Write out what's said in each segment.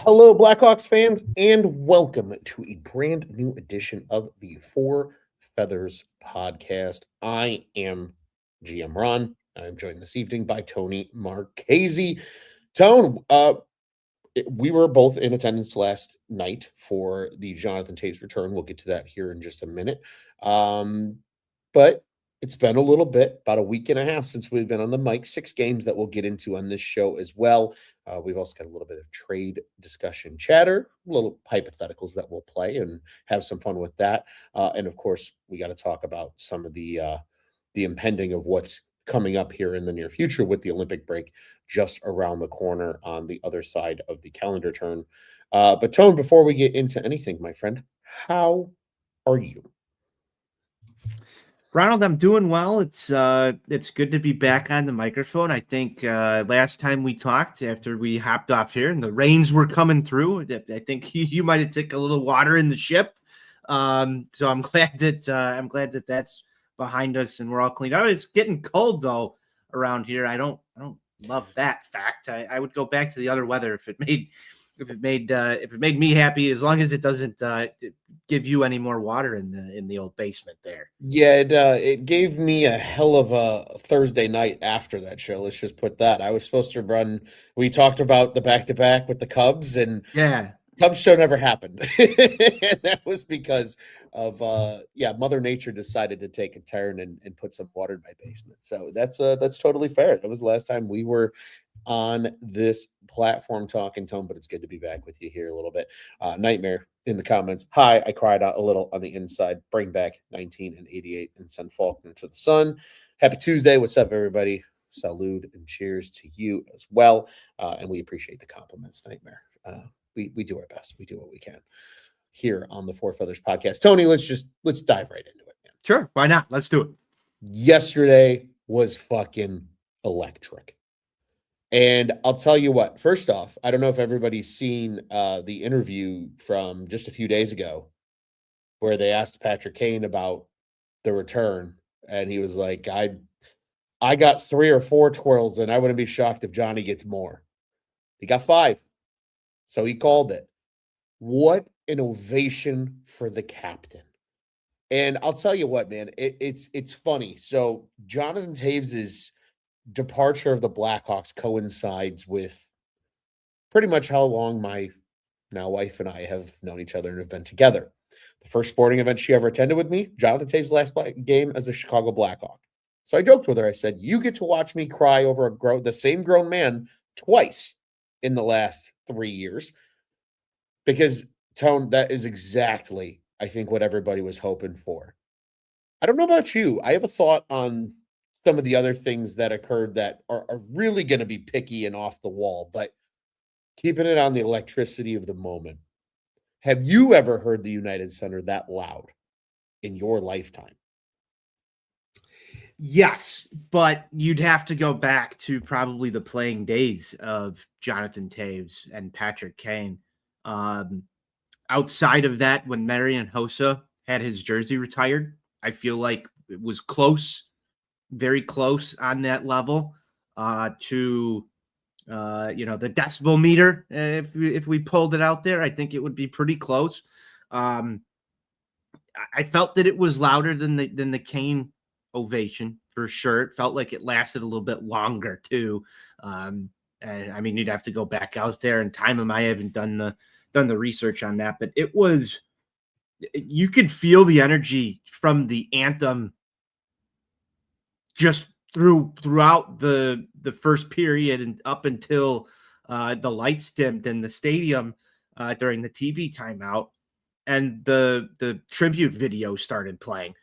Hello, Blackhawks fans, and welcome to a brand new edition of the Four Feathers podcast. I am GM Ron. I'm joined this evening by Tony Marchese. Tone, we were both in attendance last night for the Jonathan Toews return. We'll get to that here in just a minute. But it's been a little bit, about a week and a half since we've been on the mic, 6 games that we'll get into on this show as well. We've also got a little bit of trade discussion chatter, little hypotheticals that we'll play and have some fun with that. And of course, we got to talk about some of the impending of what's coming up here in the near future with the Olympic break just around the corner on the other side of the calendar turn. But Tone, before we get into anything, my friend, how are you? Ronald, I'm doing well. It's good to be back on the microphone. I think last time we talked, after we hopped off here and the rains were coming through, I think you might have took a little water in the ship. So I'm glad that that's behind us and we're all cleaned out. It's getting cold though around here. I don't love that fact. I would go back to the other weather if it made me happy, as long as it doesn't give you any more water in the old basement there. Yeah, it gave me a hell of a Thursday night after that show. Let's just put that. I was supposed to run. We talked about the back-to-back with the Cubs, and yeah, Cubs show never happened. And that was because of Mother Nature decided to take a turn and put some water in my basement. So that's totally fair. That was the last time we were on this platform talking, Tone, but it's good to be back with you here a little bit. Nightmare in the comments. Hi, I cried out a little on the inside. Bring back 19 and 88 and send Faulkner to the sun. Happy Tuesday. What's up, everybody? Salute and cheers to you as well. And we appreciate the compliments, Nightmare. We do our best. We do what we can here on the Four Feathers podcast. Tony, let's dive right into it, man. Sure. Why not? Let's do it. Yesterday was fucking electric. And I'll tell you what, first off, I don't know if everybody's seen the interview from just a few days ago where they asked Patrick Kane about the return. And he was like, I got 3 or 4 twirls, and I wouldn't be shocked if Johnny gets more. He got 5. So he called it. What an ovation for the captain. And I'll tell you what, man, it's funny. So Jonathan Toews' departure of the Blackhawks coincides with pretty much how long my now wife and I have known each other and have been together. The first sporting event she ever attended with me, Jonathan Toews' last game as the Chicago Blackhawk. So I joked with her. I said, you get to watch me cry over the same grown man twice in the last 3 years, because Tone, that is exactly, I think, what everybody was hoping for. I don't know about you. I have a thought on some of the other things that occurred that are really going to be picky and off the wall, but keeping it on the electricity of the moment. Have you ever heard the United Center that loud in your lifetime? Yes, but you'd have to go back to probably the playing days of Jonathan Toews and Patrick Kane. Outside of that, when Marian Hossa had his jersey retired, I feel like it was close, very close on that level to the decibel meter. If we pulled it out there, I think it would be pretty close. I felt that it was louder than the Kane ovation for sure. It felt like it lasted a little bit longer too. And I mean, you'd have to go back out there and time them. I haven't done the research on that, but it was, you could feel the energy from the anthem just throughout the first period and up until the lights dimmed in the stadium during the TV timeout, and the tribute video started playing.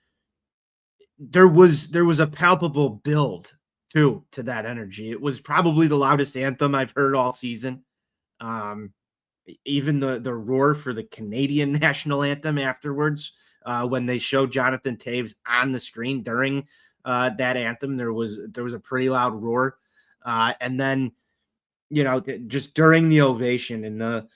There was a palpable build to that energy. It was probably the loudest anthem I've heard all season. Um, Even the roar for the Canadian national anthem afterwards, when they showed Jonathan Toews on the screen during that anthem, there was a pretty loud roar, and then just during the ovation and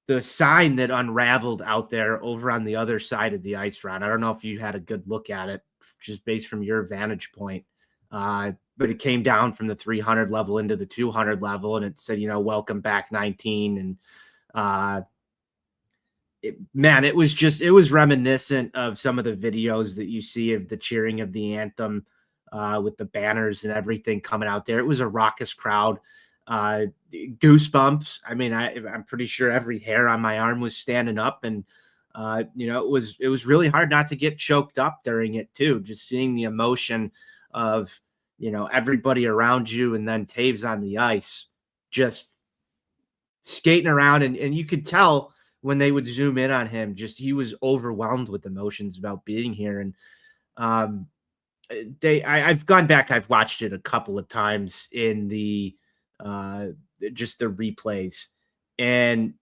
the sign that unraveled out there over on the other side of the ice, Ron. I don't know if you had a good look at it, just based from your vantage point. But it came down from the 300 level into the 200 level, and it said, welcome back 19. And it was reminiscent of some of the videos that you see of the cheering of the anthem, with the banners and everything coming out there. It was a raucous crowd. Goosebumps. I mean, I'm pretty sure every hair on my arm was standing up, and it was really hard not to get choked up during it too. Just seeing the emotion of everybody around you, and then Toews on the ice, just skating around, and you could tell when they would zoom in on him, just he was overwhelmed with emotions about being here. And um, I've gone back, I've watched it a couple of times in the uh just the replays, and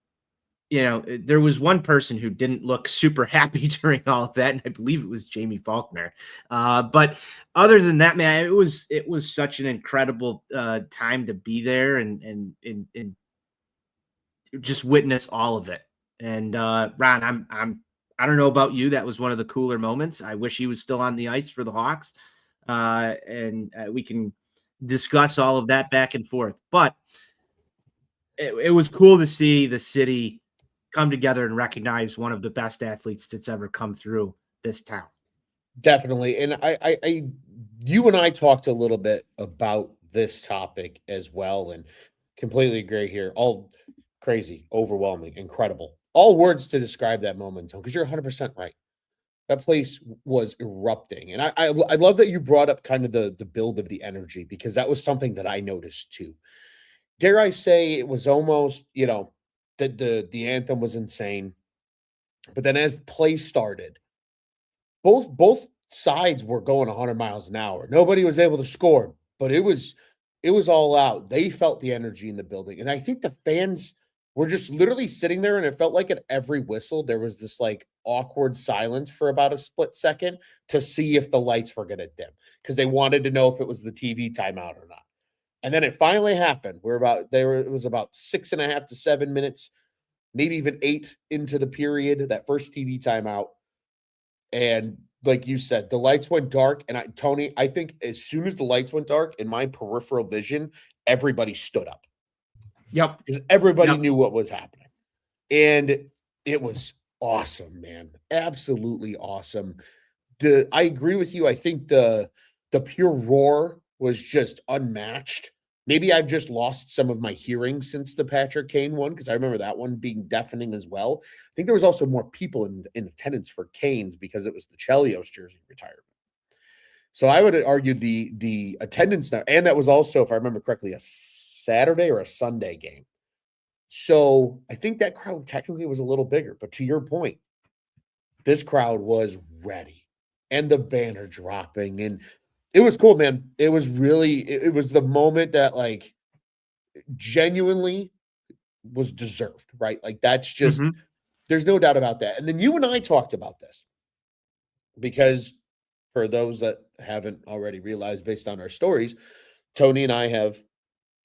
there was one person who didn't look super happy during all of that, and I believe it was Jamie Faulkner. But other than that, man, it was such an incredible time to be there, and just witness all of it. And Ron, I don't know about you, that was one of the cooler moments. I wish he was still on the ice for the Hawks, and we can discuss all of that back and forth. But it was cool to see the city come together and recognize one of the best athletes that's ever come through this town. Definitely. And you and I talked a little bit about this topic as well, and completely agree here. All crazy, overwhelming, incredible. All words to describe that moment, because you're 100% right. That place was erupting. And I love that you brought up kind of the build of the energy, because that was something that I noticed too. Dare I say, it was almost, that the anthem was insane. But then as play started, both sides were going 100 miles an hour. Nobody was able to score, but it was all out. They felt the energy in the building, and I think the fans were just literally sitting there, and it felt like at every whistle there was this like awkward silence for about a split second to see if the lights were going to dim, because they wanted to know if it was the TV timeout or not. And then it finally happened. It was about 6.5 to 7 minutes, maybe even 8 into the period, that first TV timeout. And like you said, the lights went dark. And Tony, I think as soon as the lights went dark, in my peripheral vision, everybody stood up, Yep. because everybody Yep. knew what was happening. And it was awesome, man. Absolutely awesome. I agree with you. I think the pure roar was just unmatched. Maybe I've just lost some of my hearing since the Patrick Kane one, because I remember that one being deafening as well. I think there was also more people in attendance for Kane's, because it was the Chelios jersey retirement. So I would argue the attendance now, and that was also, if I remember correctly, a Saturday or a Sunday game. So I think that crowd technically was a little bigger. But to your point, this crowd was ready, and the banner dropping, and it was cool, man. It was really, it was the moment that like genuinely was deserved, right? Like that's just, Mhm. there's no doubt about that. And then you and I talked about this, because for those that haven't already realized based on our stories, Tony and I have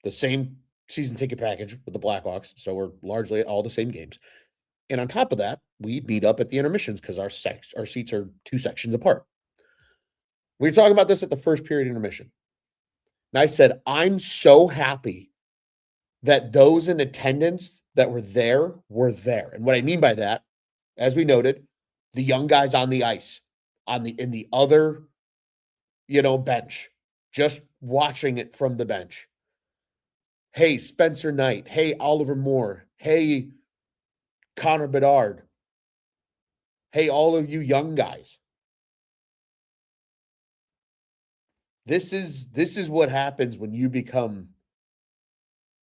the same season ticket package with the Blackhawks. So we're largely at all the same games. And on top of that, we meet up at the intermissions, because our seats are 2 sections apart. We were talking about this at the first period intermission. And I said, I'm so happy that those in attendance that were there were there. And what I mean by that, as we noted, the young guys on the ice, in the other, bench, just watching it from the bench. Hey, Spencer Knight. Hey, Oliver Moore. Hey, Connor Bedard. Hey, all of you young guys. This is what happens when you become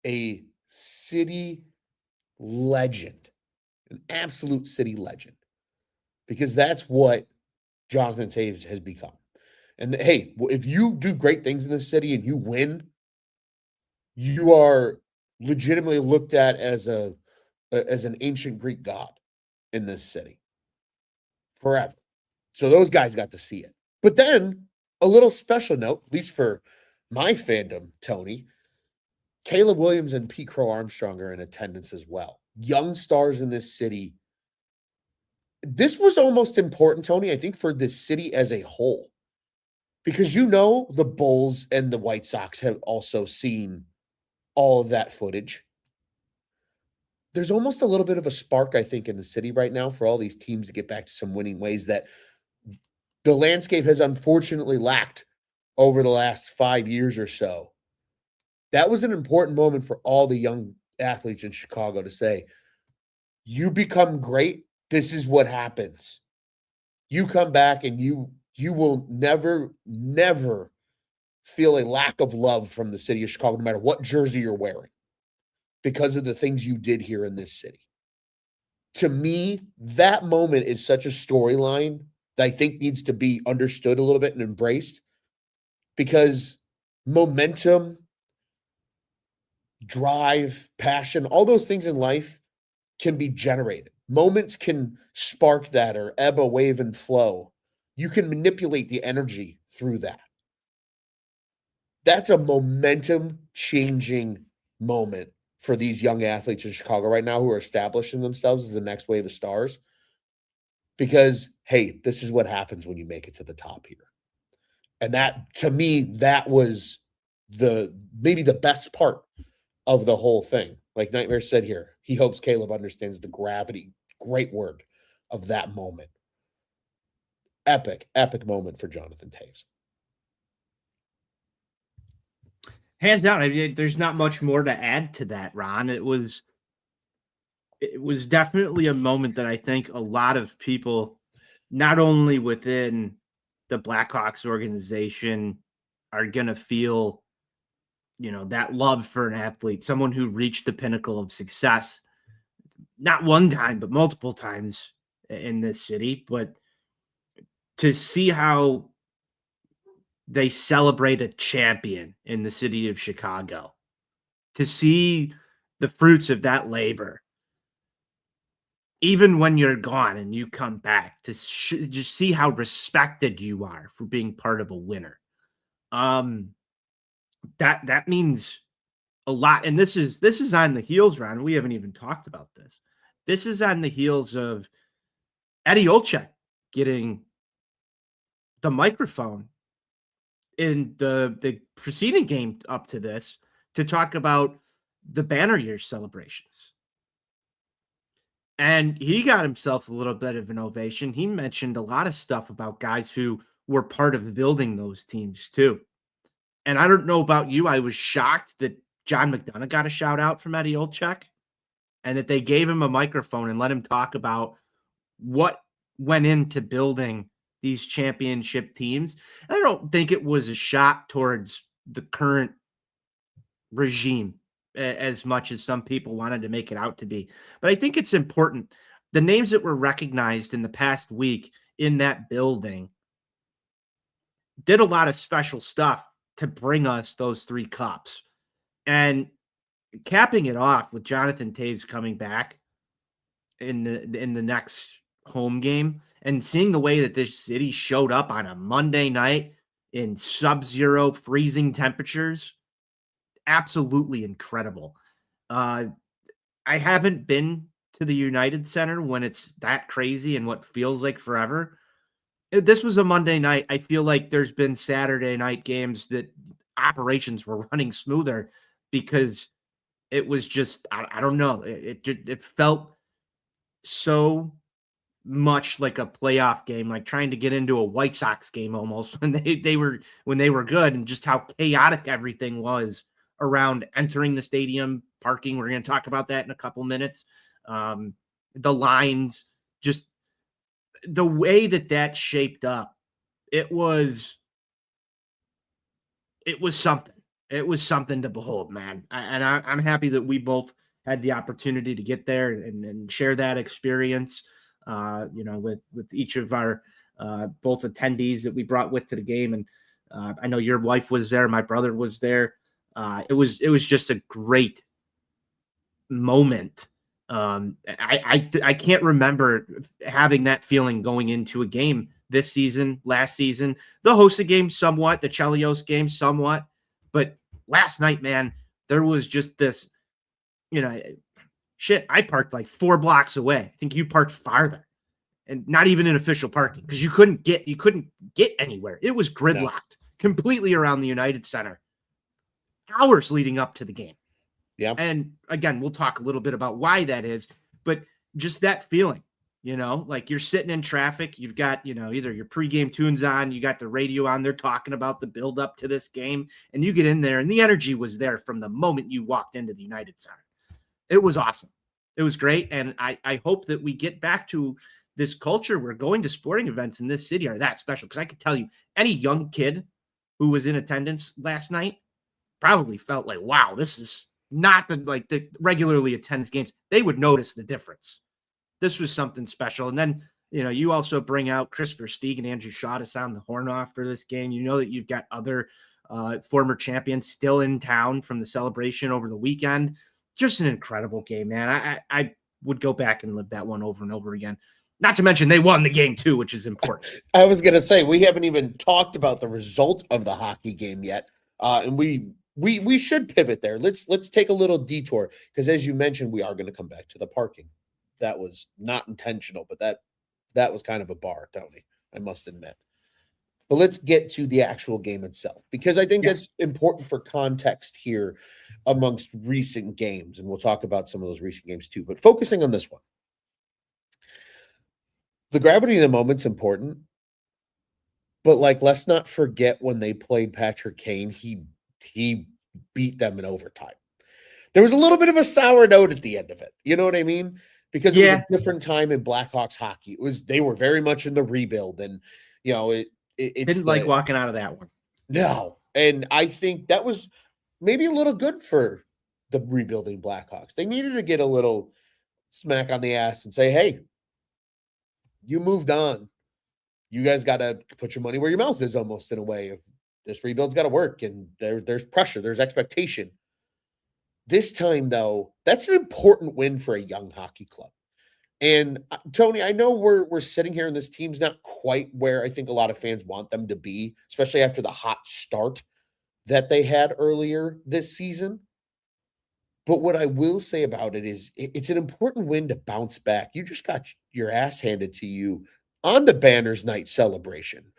a city legend, an absolute city legend, because that's what Jonathan Toews has become. And hey, if you do great things in the city and you win, you are legitimately looked at as as an ancient Greek god in this city forever. So those guys got to see it. But then a little special note, at least for my fandom, Tony, Caleb Williams and Pete Crow Armstrong are in attendance as well. Young stars in this city. This was almost important, Tony, I think, for the city as a whole. Because the Bulls and the White Sox have also seen all of that footage. There's almost a little bit of a spark, I think, in the city right now for all these teams to get back to some winning ways that the landscape has unfortunately lacked over the last 5 years or so. That was an important moment for all the young athletes in Chicago to say, you become great, this is what happens. You come back and you will never feel a lack of love from the city of Chicago, no matter what jersey you're wearing, because of the things you did here in this city. To me, that moment is such a storyline that I think needs to be understood a little bit and embraced, because momentum, drive, passion, all those things in life can be generated. Moments can spark that or ebb a wave and flow. You can manipulate the energy through that. That's a momentum changing moment for these young athletes in Chicago right now who are establishing themselves as the next wave of stars. Because, hey, this is what happens when you make it to the top here. And that, to me, that was maybe the best part of the whole thing. Like Nightmare said here, he hopes Caleb understands the gravity, great word, of that moment. Epic moment for Jonathan Toews. Hands down, I mean, there's not much more to add to that, Ron. It was definitely a moment that I think a lot of people, not only within the Blackhawks organization, are gonna feel, that love for an athlete, someone who reached the pinnacle of success, not one time, but multiple times in this city. But to see how they celebrate a champion in the city of Chicago, to see the fruits of that labor, even when you're gone and you come back, to just see how respected you are for being part of a winner. Um, that means a lot. And this is on the heels, Ron. We haven't even talked about this. This is on the heels of Eddie Olczyk getting the microphone in the preceding game up to this to talk about the banner year celebrations. And he got himself a little bit of an ovation. He mentioned a lot of stuff about guys who were part of building those teams too. And I don't know about you, I was shocked that John McDonough got a shout out from Eddie Olczyk and that they gave him a microphone and let him talk about what went into building these championship teams. And I don't think it was a shot towards the current regime as much as some people wanted to make it out to be. But I think it's important. The names that were recognized in the past week in that building did a lot of special stuff to bring us those 3 cups. And capping it off with Jonathan Toews coming back in the next home game and seeing the way that this city showed up on a Monday night in sub-zero freezing temperatures, absolutely incredible. I haven't been to the United Center when it's that crazy and what feels like forever. This was a Monday night. I feel like there's been Saturday night games that operations were running smoother because it was just, I don't know. It felt so much like a playoff game, like trying to get into a White Sox game almost when they were good, and just how chaotic everything was around entering the stadium, parking. We're going to talk about that in a couple minutes. The lines, just the way that shaped up, it was something. It was something to behold, man. I'm happy that we both had the opportunity to get there and share that experience, with each of our both attendees that we brought with to the game. And I know your wife was there. My brother was there. It was just a great moment. I can't remember having that feeling going into a game this season, last season, the hosted game somewhat, the Chelios game somewhat, but last night, man, there was just this, shit. I parked like 4 blocks away. I think you parked farther, and not even in official parking because you couldn't get anywhere. It was gridlocked completely around the United Center, hours leading up to the game. Yeah. And again, we'll talk a little bit about why that is, but just that feeling, like you're sitting in traffic, you've got, either your pregame tunes on, you got the radio on, they're talking about the build up to this game, and you get in there and the energy was there from the moment you walked into the United Center. It was awesome. It was great. And I hope that we get back to this culture where going to sporting events in this city are that special. Because I could tell you, any young kid who was in attendance last night probably felt like, wow, this is not the regularly attends games. They would notice the difference. This was something special. And then, you also bring out Christopher Stieg and Andrew Shaw to sound the horn off for this game. You know that you've got other former champions still in town from the celebration over the weekend. Just an incredible game, man. I would go back and live that one over and over again. Not to mention they won the game too, which is important. I was going to say, we haven't even talked about the result of the hockey game yet. And we should pivot there. Let's take a little detour because, as you mentioned, we are going to come back to the parking. That was not intentional, but that was kind of a bar, Tony, I must admit. But let's get to the actual game itself, because I think that's important for context here amongst recent games, and we'll talk about some of those recent games too. But focusing on this one, the gravity of the moment's important. But let's not forget when they played Patrick Kane, he beat them in overtime. There was a little bit of a sour note at the end of it. You know what I mean? Because it was a different time in Blackhawks hockey. They were very much in the rebuild, and it didn't like walking out of that one. No, and I think that was maybe a little good for the rebuilding Blackhawks. They needed to get a little smack on the ass and say, "Hey, you moved on. You guys got to put your money where your mouth is," almost in a way. This rebuild's got to work, and there's pressure, there's expectation. This time, though, that's an important win for a young hockey club. And Tony, I know we're sitting here and this team's not quite where I think a lot of fans want them to be, especially after the hot start that they had earlier this season. But what I will say about it is it's an important win to bounce back. You just got your ass handed to you on the Banners Night celebration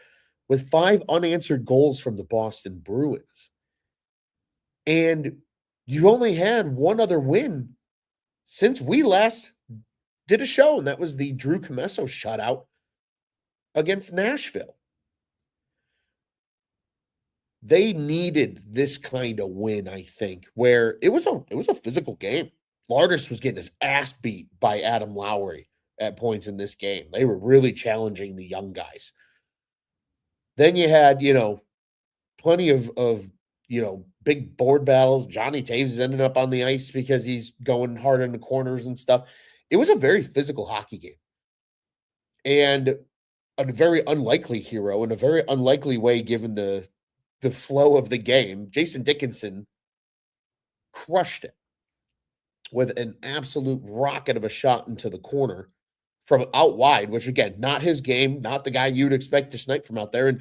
with 5 unanswered goals from the Boston Bruins. And you've only had one other win since we last did a show, and that was the Drew Comesso shutout against Nashville. They needed this kind of win, I think, where it was a physical game. Lardis was getting his ass beat by Adam Lowry at points in this game. They were really challenging the young guys. Then you had, plenty of big board battles. Johnny Toews ended up on the ice because he's going hard in the corners and stuff. It was a very physical hockey game. And a very unlikely hero in a very unlikely way, given the flow of the game. Jason Dickinson crushed it with an absolute rocket of a shot into the corner from out wide, which again, not his game, not the guy you'd expect to snipe from out there. And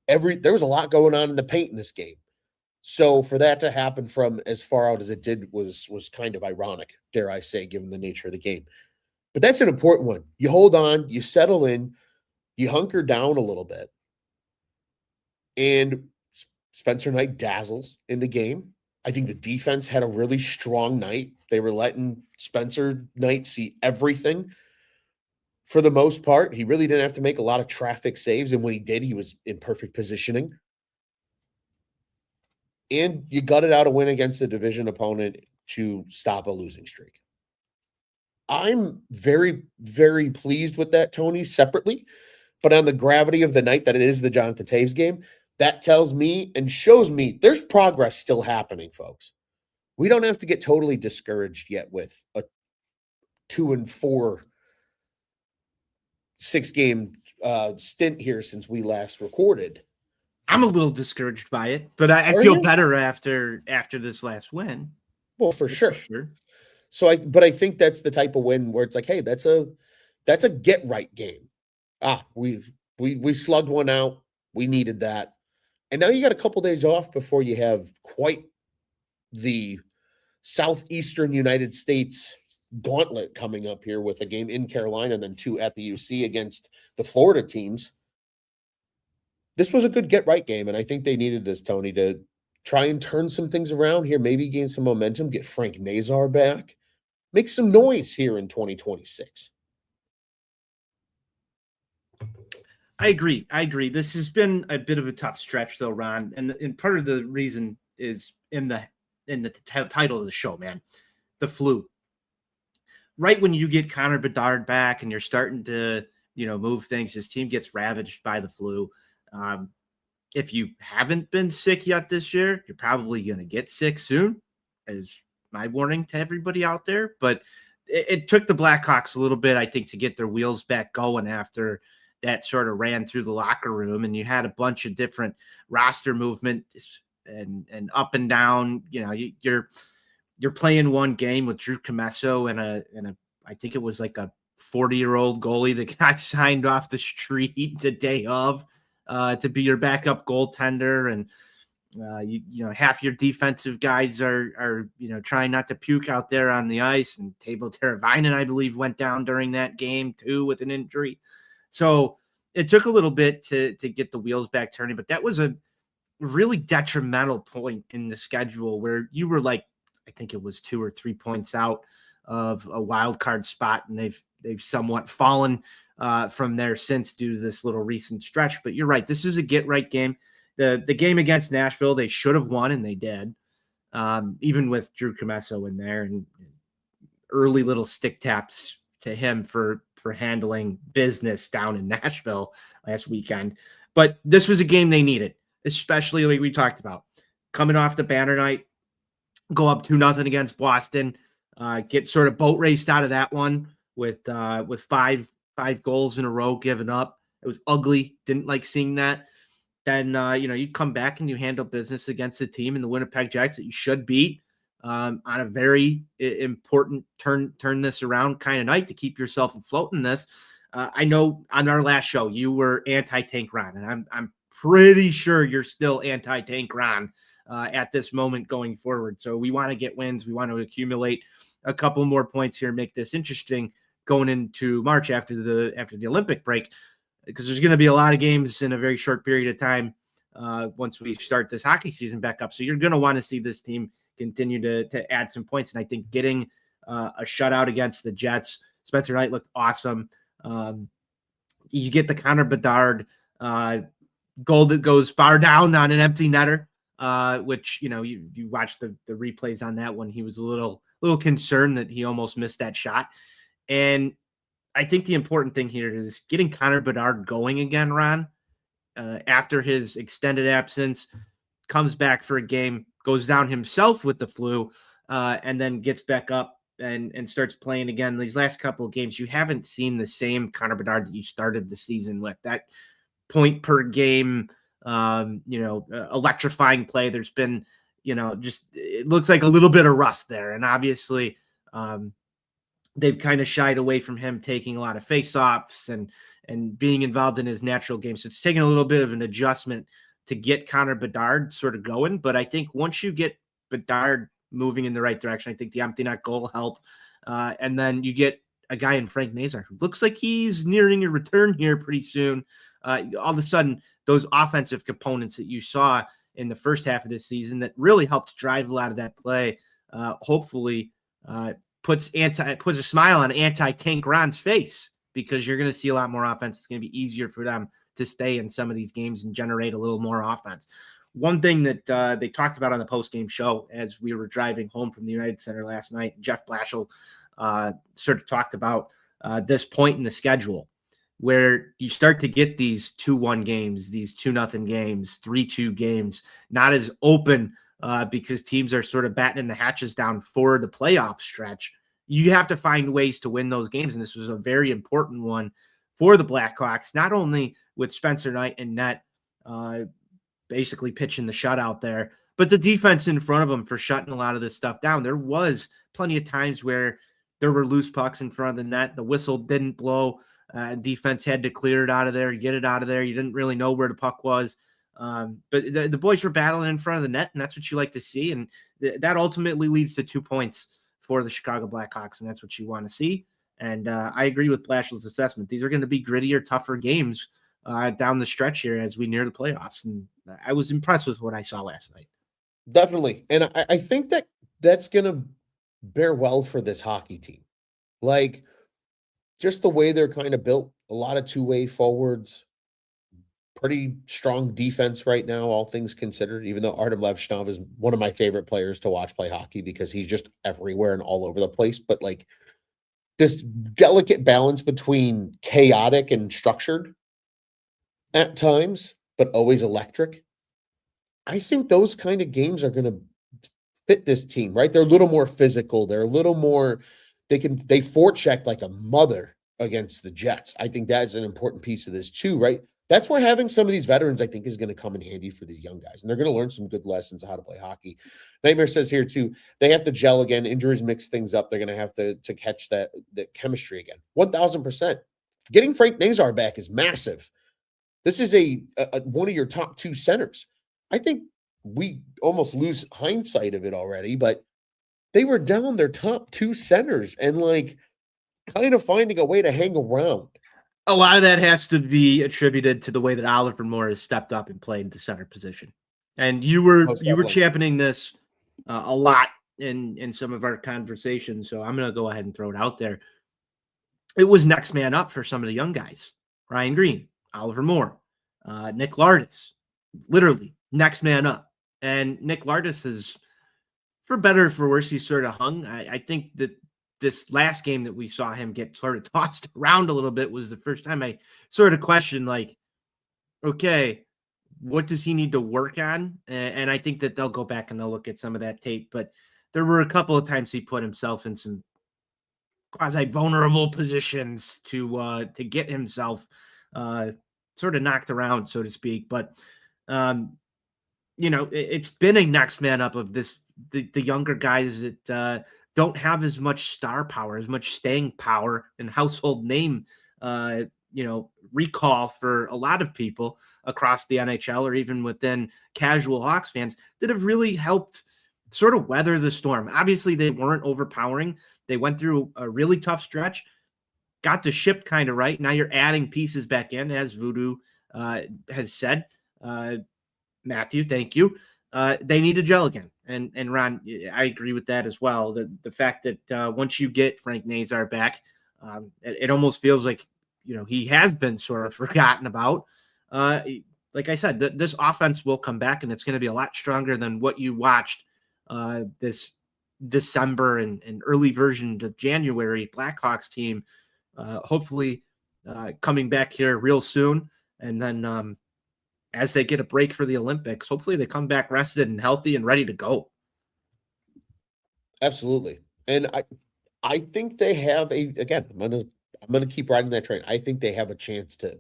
there was a lot going on in the paint in this game. So for that to happen from as far out as it did was kind of ironic, dare I say, given the nature of the game. But that's an important one. You hold on, you settle in, you hunker down a little bit. And Spencer Knight dazzles in the game. I think the defense had a really strong night. They were letting Spencer Knight see everything for the most part. He really didn't have to make a lot of traffic saves. And when he did, he was in perfect positioning. and you gutted out a win against a division opponent to stop a losing streak. I'm very, very pleased with that, Tony, separately. But on the gravity of the night that it is the Jonathan Toews game, that tells me and shows me there's progress still happening, folks. We don't have to get totally discouraged yet with a 2-4 6-game stint here since we last recorded. I'm a little discouraged by it, but I feel better after this last win. Well, for sure. So I think that's the type of win where it's like, hey, that's a get right game. We slugged one out. We needed that. And now you got a couple days off before you have quite the southeastern United States gauntlet coming up here with a game in Carolina and then 2 at the UC against the Florida teams. This was a good get right game, and I think they needed this, Tony, to try and turn some things around here, maybe gain some momentum, get Frank Nazar back, make some noise here in 2026. I agree. This has been a bit of a tough stretch, though, Ron, and part of the reason is in the title of the show, man, the flu. Right when you get Connor Bedard back and you're starting to, move things, his team gets ravaged by the flu. If you haven't been sick yet this year, you're probably going to get sick soon, is my warning to everybody out there. But it took the Blackhawks a little bit, I think, to get their wheels back going after that sort of ran through the locker room, and you had a bunch of different roster movement and up and down. You're playing one game with Drew Commesso and I think it was like a 40-year-old goalie that got signed off the street the day of to be your backup goaltender, and half your defensive guys are trying not to puke out there on the ice, and Teuvo Teravainen, I believe, went down during that game too with an injury. So it took a little bit to get the wheels back turning, but that was a really detrimental point in the schedule where you were like, I think it was 2 or 3 points out of a wild card spot, and they've somewhat fallen from there since due to this little recent stretch. But you're right, this is a get right game. The game against Nashville, they should have won, and they did, even with Drew Commesso in there, and early little stick taps to him for handling business down in Nashville last weekend. But this was a game they needed, especially like we talked about, coming off the banner night, go up 2-0 against Boston, get sort of boat raced out of that one with five goals in a row given up. It was ugly. Didn't like seeing that. Then you come back and you handle business against the team in the Winnipeg Jets that you should beat on a very important turn this around kind of night to keep yourself afloat in this. I know on our last show you were anti-Tank Ron, and I'm pretty sure you're still anti-Tank Ron at this moment going forward. So we want to get wins. We want to accumulate a couple more points here, make this interesting going into March after the Olympic break, because there's going to be a lot of games in a very short period of time once we start this hockey season back up. So you're going to want to see this team continue to add some points. And I think getting a shutout against the Jets, Spencer Knight looked awesome. You get the Connor Bedard goal that goes far down on an empty netter, which, you watch the replays on that one. He was a little concerned that he almost missed that shot. And I think the important thing here is getting Connor Bedard going again, Ron, after his extended absence, comes back for a game, goes down himself with the flu, and then gets back up and starts playing again. These last couple of games, you haven't seen the same Connor Bedard that you started the season with. That point per game, electrifying play. There's been, just it looks like a little bit of rust there. And obviously, they've kind of shied away from him taking a lot of face-offs and being involved in his natural game. So it's taken a little bit of an adjustment to get Connor Bedard sort of going. But I think once you get Bedard moving in the right direction, I think the empty net goal helped. And then you get a guy in Frank Nazar who looks like he's nearing a return here pretty soon. All of a sudden, those offensive components that you saw in the first half of this season that really helped drive a lot of that play, hopefully puts a smile on anti-Tank Ron's face, because you're going to see a lot more offense. It's going to be easier for them to stay in some of these games and generate a little more offense. one thing that they talked about on the post-game show as we were driving home from the United Center last night, Jeff Blashill sort of talked about this point in the schedule where you start to get these 2-1 games, these 2-0 games, 3-2 games, not as open because teams are sort of battening the hatches down for the playoff stretch. You have to find ways to win those games, and this was a very important one for the Blackhawks, not only with Spencer Knight and net basically pitching the shutout there, but the defense in front of them for shutting a lot of this stuff down. There was plenty of times where there were loose pucks in front of the net. The whistle didn't blow. Defense had to clear it out of there, get it out of there. You didn't really know where the puck was. But the boys were battling in front of the net, and that's what you like to see. And that ultimately leads to 2 points for the Chicago Blackhawks, and that's what you want to see. And I agree with Blashill's assessment. These are going to be grittier, tougher games down the stretch here as we near the playoffs. And I was impressed with what I saw last night. Definitely. And I think that that's going to bear well for this hockey team. Like, just the way they're kind of built, a lot of two-way forwards, pretty strong defense right now, all things considered, even though Artem Levshnov is one of my favorite players to watch play hockey because he's just everywhere and all over the place. But like this delicate balance between chaotic and structured at times, but always electric. I think those kind of games are going to fit this team, right? They're a little more physical. They're a little more, they forecheck like a mother against the Jets. I think that's an important piece of this too, right? That's where having some of these veterans, I think, is going to come in handy for these young guys. And they're going to learn some good lessons on how to play hockey. Nightmare says here too, they have to gel again. Injuries mix things up. They're going to have to catch that chemistry again. 1,000%. Getting Frank Nazar back is massive. This is a one of your top two centers. I think we almost lose hindsight of it already, but they were down their top two centers and like kind of finding a way to hang around. A lot of that has to be attributed to the way that Oliver Moore has stepped up and played the center position. And you were championing this a lot in some of our conversations, so I'm going to go ahead and throw it out there. It was next man up for some of the young guys. Ryan Green, Oliver Moore, Nick Lardis, literally next man up. And Nick Lardis is, for better or for worse, he's sort of hung. I think that this last game that we saw him get sort of tossed around a little bit was the first time I sort of questioned, like, okay, what does he need to work on? And I think that they'll go back and they'll look at some of that tape. But there were a couple of times he put himself in some quasi vulnerable positions to get himself sort of knocked around, so to speak. But it's been a next man up of this the younger guys that don't have as much star power, as much staying power and household name recall for a lot of people across the NHL or even within casual Hawks fans that have really helped sort of weather the storm. Obviously, they weren't overpowering. They went through a really tough stretch, got the ship kind of right. Now you're adding pieces back in, as Voodoo has said. Matthew, thank you. They need to gel again. And Ron, I agree with that as well. The fact that once you get Frank Nazar back, it almost feels like, he has been sort of forgotten about. Like I said, this offense will come back, and it's going to be a lot stronger than what you watched this December and early version of January Blackhawks team. Hopefully coming back here real soon. And then as they get a break for the Olympics, hopefully they come back rested and healthy and ready to go. Absolutely. And I think they have I'm gonna keep riding that train. I think they have a chance to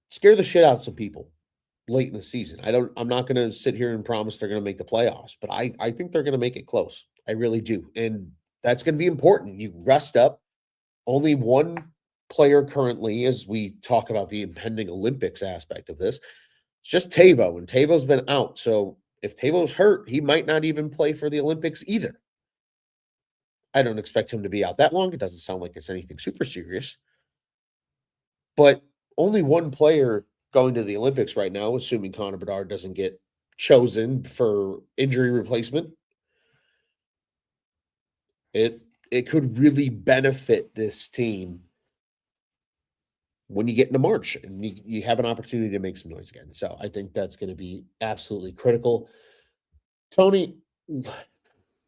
scare the shit out of some people late in the season. I'm not gonna sit here and promise they're gonna make the playoffs, but I think they're gonna make it close. I really do. And that's gonna be important. You rest up. Only one player currently, as we talk about the impending Olympics aspect of this, it's just Teuvo, and Teuvo's been out. So if Teuvo's hurt, he might not even play for the Olympics either. I don't expect him to be out that long. It doesn't sound like it's anything super serious. But only one player going to the Olympics right now, assuming Connor Bedard doesn't get chosen for injury replacement. It could really benefit this team when you get into March and you have an opportunity to make some noise again. So I think that's going to be absolutely critical. Tony,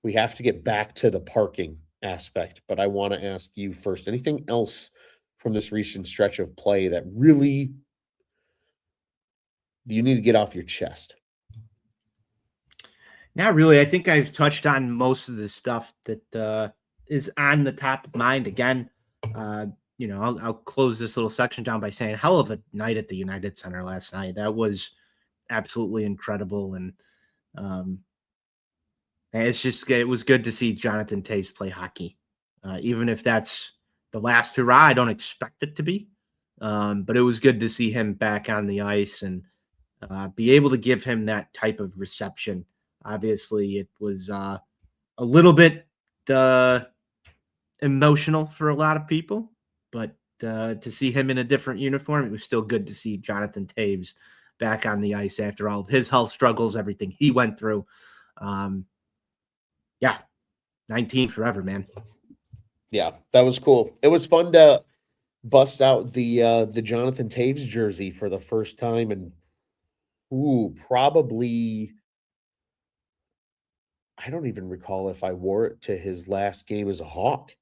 we have to get back to the parking aspect, but I want to ask you first, anything else from this recent stretch of play that really you need to get off your chest? Not really. I think I've touched on most of the stuff that is on the top of mind. Again, I'll close this little section down by saying, hell of a night at the United Center last night. That was absolutely incredible, and it was good to see Jonathan Toews play hockey, even if that's the last hurrah. I don't expect it to be, but it was good to see him back on the ice and be able to give him that type of reception. Obviously, it was a little bit emotional for a lot of people, but to see him in a different uniform, it was still good to see Jonathan Toews back on the ice after all of his health struggles, everything he went through. Yeah, 19 forever, man. Yeah, that was cool. It was fun to bust out the Jonathan Toews jersey for the first time, and probably I don't even recall if I wore it to his last game as a Hawk.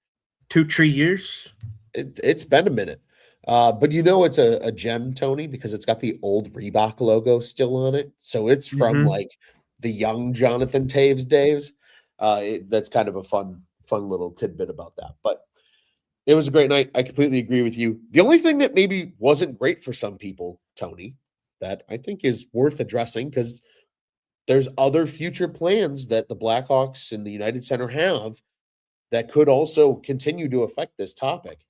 2-3 years. It's been a minute. But it's a gem, Tony, because it's got the old Reebok logo still on it. So it's from like the young Jonathan Toews days. That's kind of a fun little tidbit about that. But it was a great night. I completely agree with you. The only thing that maybe wasn't great for some people, Tony, that I think is worth addressing, because there's other future plans that the Blackhawks and the United Center have that could also continue to affect this topic.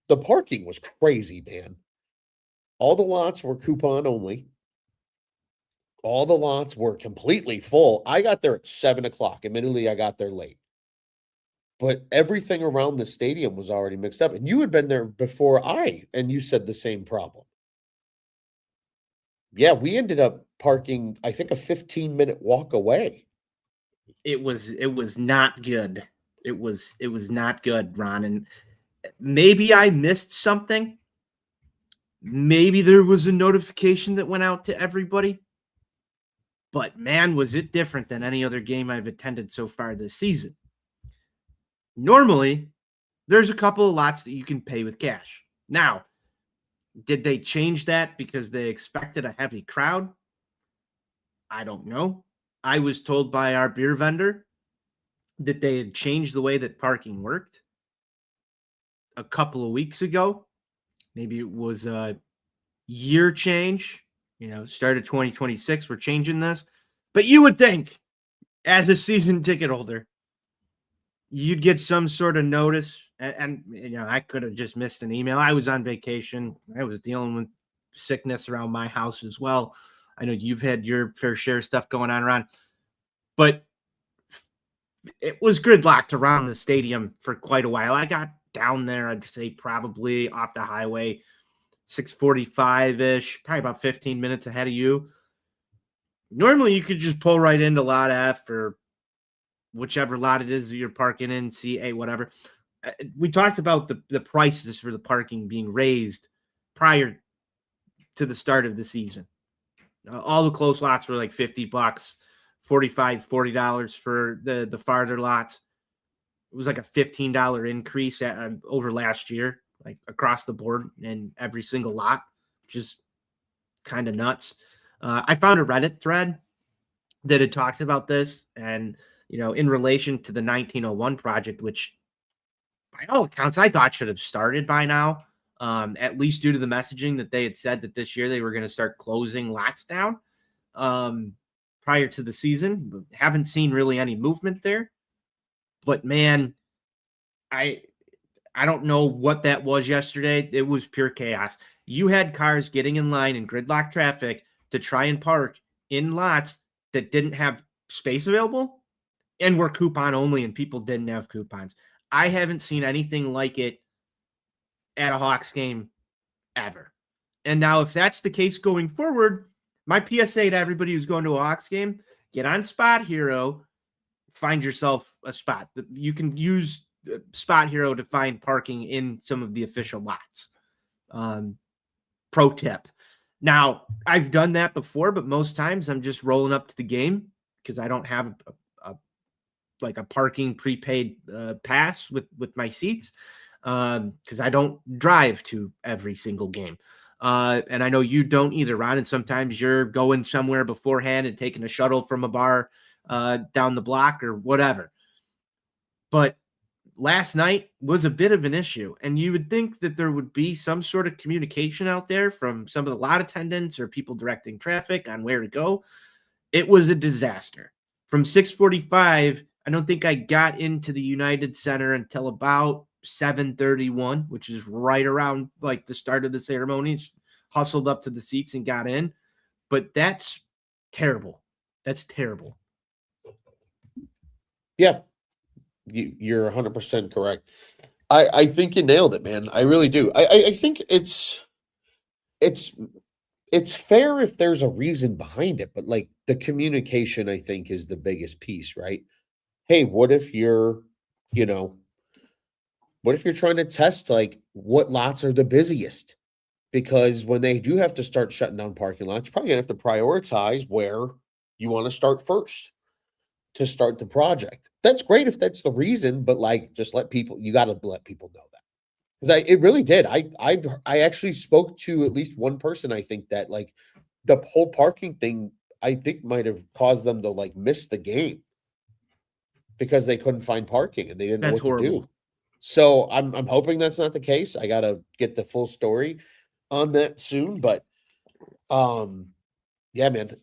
The parking was crazy, man. All the lots were coupon only. All the lots were completely full. I got there at 7:00. Admittedly, I got there late. But everything around the stadium was already mixed up. And you had been there before and you said the same problem. Yeah, we ended up parking, I think, a 15-minute walk away. It was not good. It was not good, Ron. And maybe I missed something. Maybe there was a notification that went out to everybody. But man, was it different than any other game I've attended so far this season. Normally, there's a couple of lots that you can pay with cash. Now, did they change that because they expected a heavy crowd? I don't know. I was told by our beer vendor that they had changed the way that parking worked a couple of weeks ago. Maybe it was a year change, start of 2026, we're changing this. But you would think, as a season ticket holder, you'd get some sort of notice. And I could have just missed an email. I was on vacation. I was dealing with sickness around my house as well. I know you've had your fair share of stuff going on, Ron. But it was gridlocked around the stadium for quite a while. I got down there, I'd say probably off the highway, 6:45-ish, probably about 15 minutes ahead of you. Normally, you could just pull right into lot F or whichever lot it is you're parking in, CA, whatever. We talked about the prices for the parking being raised prior to the start of the season. All the close lots were like $50, $45, $40 for the farther lots. It was like a $15 increase over last year, like across the board in every single lot, which is kind of nuts. I found a Reddit thread that had talked about this, and in relation to the 1901 project, which by all accounts I thought should have started by now, at least due to the messaging that they had said that this year they were going to start closing lots down prior to the season. Haven't seen really any movement there. But man, I don't know what that was yesterday. It was pure chaos. You had cars getting in line in gridlock traffic to try and park in lots that didn't have space available and were coupon only, and people didn't have coupons. I haven't seen anything like it at a Hawks game ever. And now, if that's the case going forward, my PSA to everybody who's going to a Hawks game, get on Spot Hero, find yourself a spot. You can use Spot Hero to find parking in some of the official lots. Pro tip. Now, I've done that before, but most times I'm just rolling up to the game because I don't have like a parking prepaid pass with my seats because I don't drive to every single game. And I know you don't either, Ron. And sometimes you're going somewhere beforehand and taking a shuttle from a bar down the block or whatever. But last night was a bit of an issue, and you would think that there would be some sort of communication out there from some of the lot attendants or people directing traffic on where to go. It was a disaster. From 6:45, I don't think I got into the United Center until about 7:31, which is right around like the start of the ceremonies. Hustled up to the seats and got in, but that's terrible. That's terrible. Yeah, you're 100% correct. I think you nailed it, man. I really do. I think it's fair if there's a reason behind it, but like the communication, I think, is the biggest piece, right? Hey, what if you know, what if you're trying to test like what lots are the busiest? Because when they do have to start shutting down parking lots, you're probably gonna have to prioritize where you want to start first to start the project. That's great if that's the reason, but like just let people, you got to let people know that. Because it really did. I actually spoke to at least one person, I think, that like the whole parking thing, I think might have caused them to like miss the game because they couldn't find parking and they didn't know That's what to do. horrible. So I'm hoping that's not the case. I gotta get the full story on that soon. But um yeah, man,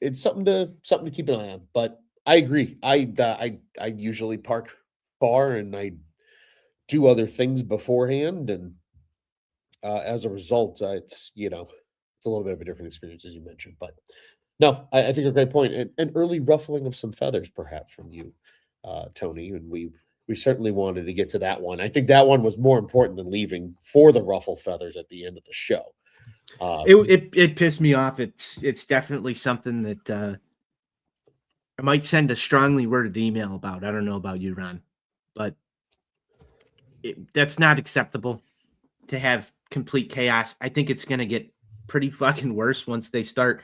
it's something to keep an eye on. But I agree. I usually park far and I do other things beforehand, and as a result, it's a little bit of a different experience as you mentioned. But no, I think a great point, and an early ruffling of some feathers, perhaps from you, Tony, and we certainly wanted to get to that one. I think that one was more important than leaving for the ruffle feathers at the end of the show. It pissed me off. It's definitely something that I might send a strongly worded email about. I don't know about you, Ron, but that's not acceptable to have complete chaos. I think it's going to get pretty fucking worse once they start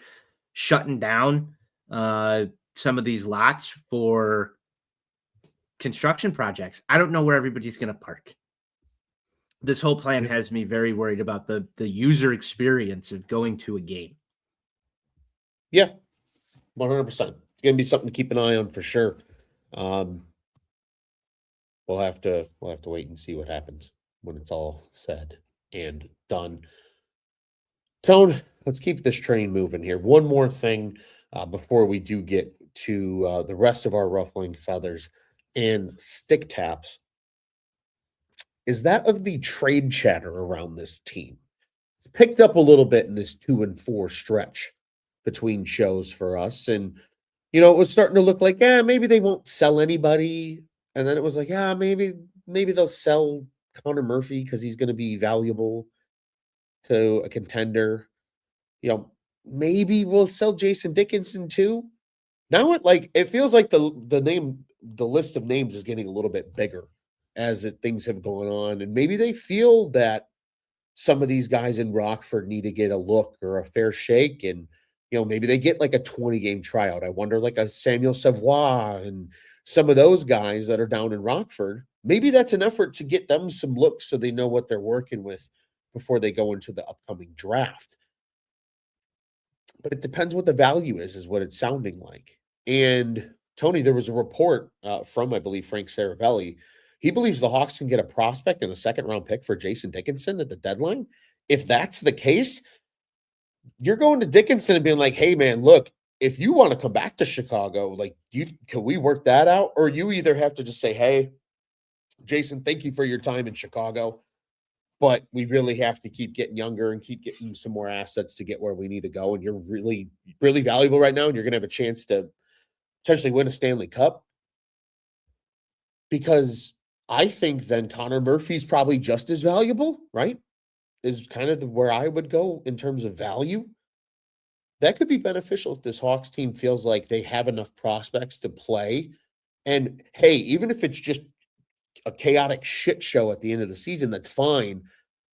shutting down some of these lots for construction projects. I don't know where everybody's going to park. This whole plan has me very worried about the user experience of going to a game. Yeah, 100%. It's going to be something to keep an eye on for sure. We'll have to wait and see what happens when it's all said and done. Tone, let's keep this train moving here. One more thing before we do get to the rest of our ruffling feathers and stick taps is that of the trade chatter around this team. It's picked up a little bit in this 2-4 stretch between shows for us. And, it was starting to look like, yeah, maybe they won't sell anybody. And then it was like, yeah, maybe they'll sell Connor Murphy because he's going to be valuable to a contender. Maybe we'll sell Jason Dickinson too. Now it feels like the list of names is getting a little bit bigger as things have gone on, and maybe they feel that some of these guys in Rockford need to get a look or a fair shake, and maybe they get like a 20-game tryout. I wonder, like a Samuel Savoie and some of those guys that are down in Rockford. Maybe that's an effort to get them some looks so they know what they're working with before they go into the upcoming draft. But it depends what the value is what it's sounding like. And Tony, there was a report from, I believe, Frank Saravelli. He believes the Hawks can get a prospect and a second-round pick for Jason Dickinson at the deadline. If that's the case, you're going to Dickinson and being like, hey, man, look, if you want to come back to Chicago, like, can we work that out? Or you either have to just say, hey, Jason, thank you for your time in Chicago, but we really have to keep getting younger and keep getting some more assets to get where we need to go. And you're really, really valuable right now. And you're going to have a chance to potentially win a Stanley Cup. Because I think then Connor Murphy's probably just as valuable, right? Is kind of where I would go in terms of value. That could be beneficial if this Hawks team feels like they have enough prospects to play. And hey, even if it's just a chaotic shit show at the end of the season, that's fine.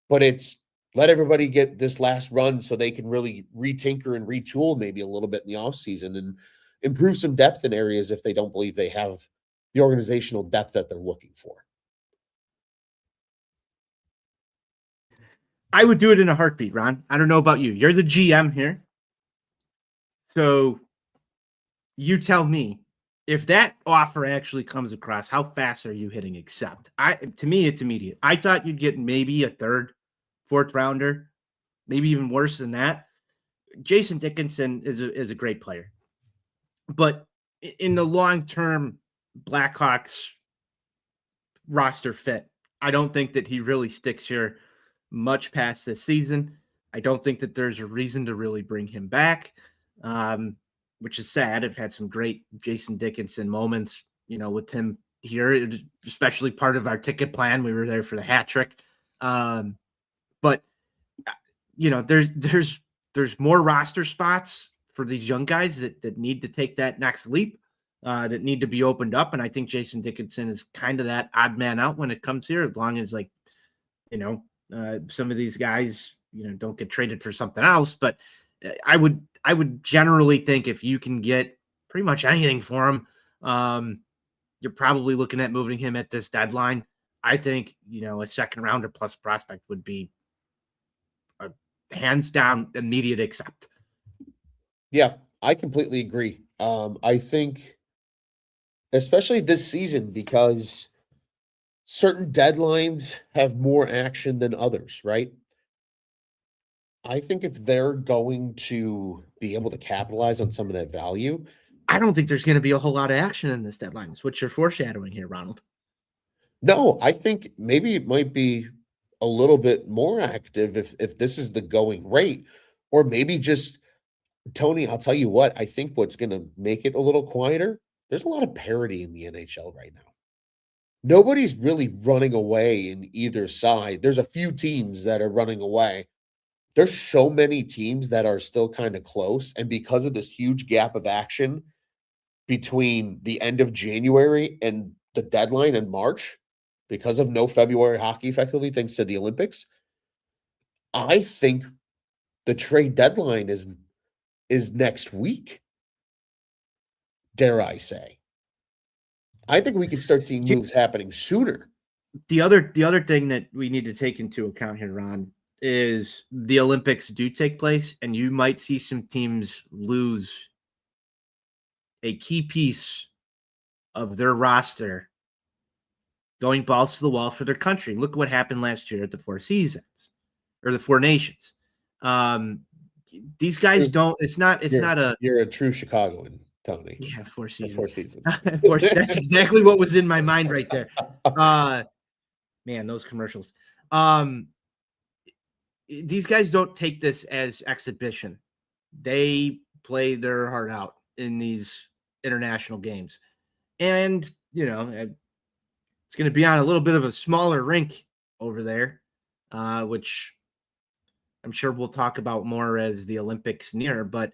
But it's let everybody get this last run so they can really retinker and retool maybe a little bit in the offseason and improve some depth in areas if they don't believe they have the organizational depth that they're looking for. I would do it in a heartbeat, Ron. I don't know about you. You're the GM here. So you tell me, if that offer actually comes across, how fast are you hitting accept? To me, it's immediate. I thought you'd get maybe a third, fourth rounder, maybe even worse than that. Jason Dickinson is a great player, but in the long term Blackhawks roster fit, I don't think that he really sticks here much past this season. I don't think that there's a reason to really bring him back, which is sad. I've had some great Jason Dickinson moments, with him here, especially part of our ticket plan. We were there for the hat trick. But there's more roster spots for these young guys that need to take that next leap, that need to be opened up. And I think Jason Dickinson is kind of that odd man out when it comes here, as long as some of these guys, don't get traded for something else. But I would generally think if you can get pretty much anything for him, you're probably looking at moving him at this deadline. I think, a second rounder plus prospect would be a hands down immediate accept. Yeah, I completely agree. I think, especially this season, because certain deadlines have more action than others, right? I think if they're going to be able to capitalize on some of that value, I don't think there's going to be a whole lot of action in this deadline. It's what you're foreshadowing here, Ronald. no, I think maybe it might be a little bit more active if this is the going rate, or maybe just Tony, I'll tell you what, I think what's going to make it a little quieter, there's a lot of parity in the NHL right now. Nobody's really running away in either side. There's a few teams that are running away. There's so many teams that are still kind of close, and because of this huge gap of action between the end of January and the deadline in March, because of no February hockey effectively, thanks to the Olympics, I think the trade deadline is next week, dare I say. I think we could start seeing moves happening sooner. The other thing that we need to take into account here, Ron, is the Olympics do take place, and you might see some teams lose a key piece of their roster going balls to the wall for their country. Look what happened last year at the Four Seasons or the Four Nations. These guys don't. You're a true Chicagoan, Tony. Yeah, Four Seasons. Four Seasons. That's exactly what was in my mind right there. Man, those commercials. These guys don't take this as exhibition. They play their heart out in these international games. And, it's going to be on a little bit of a smaller rink over there, which I'm sure we'll talk about more as the Olympics near. But,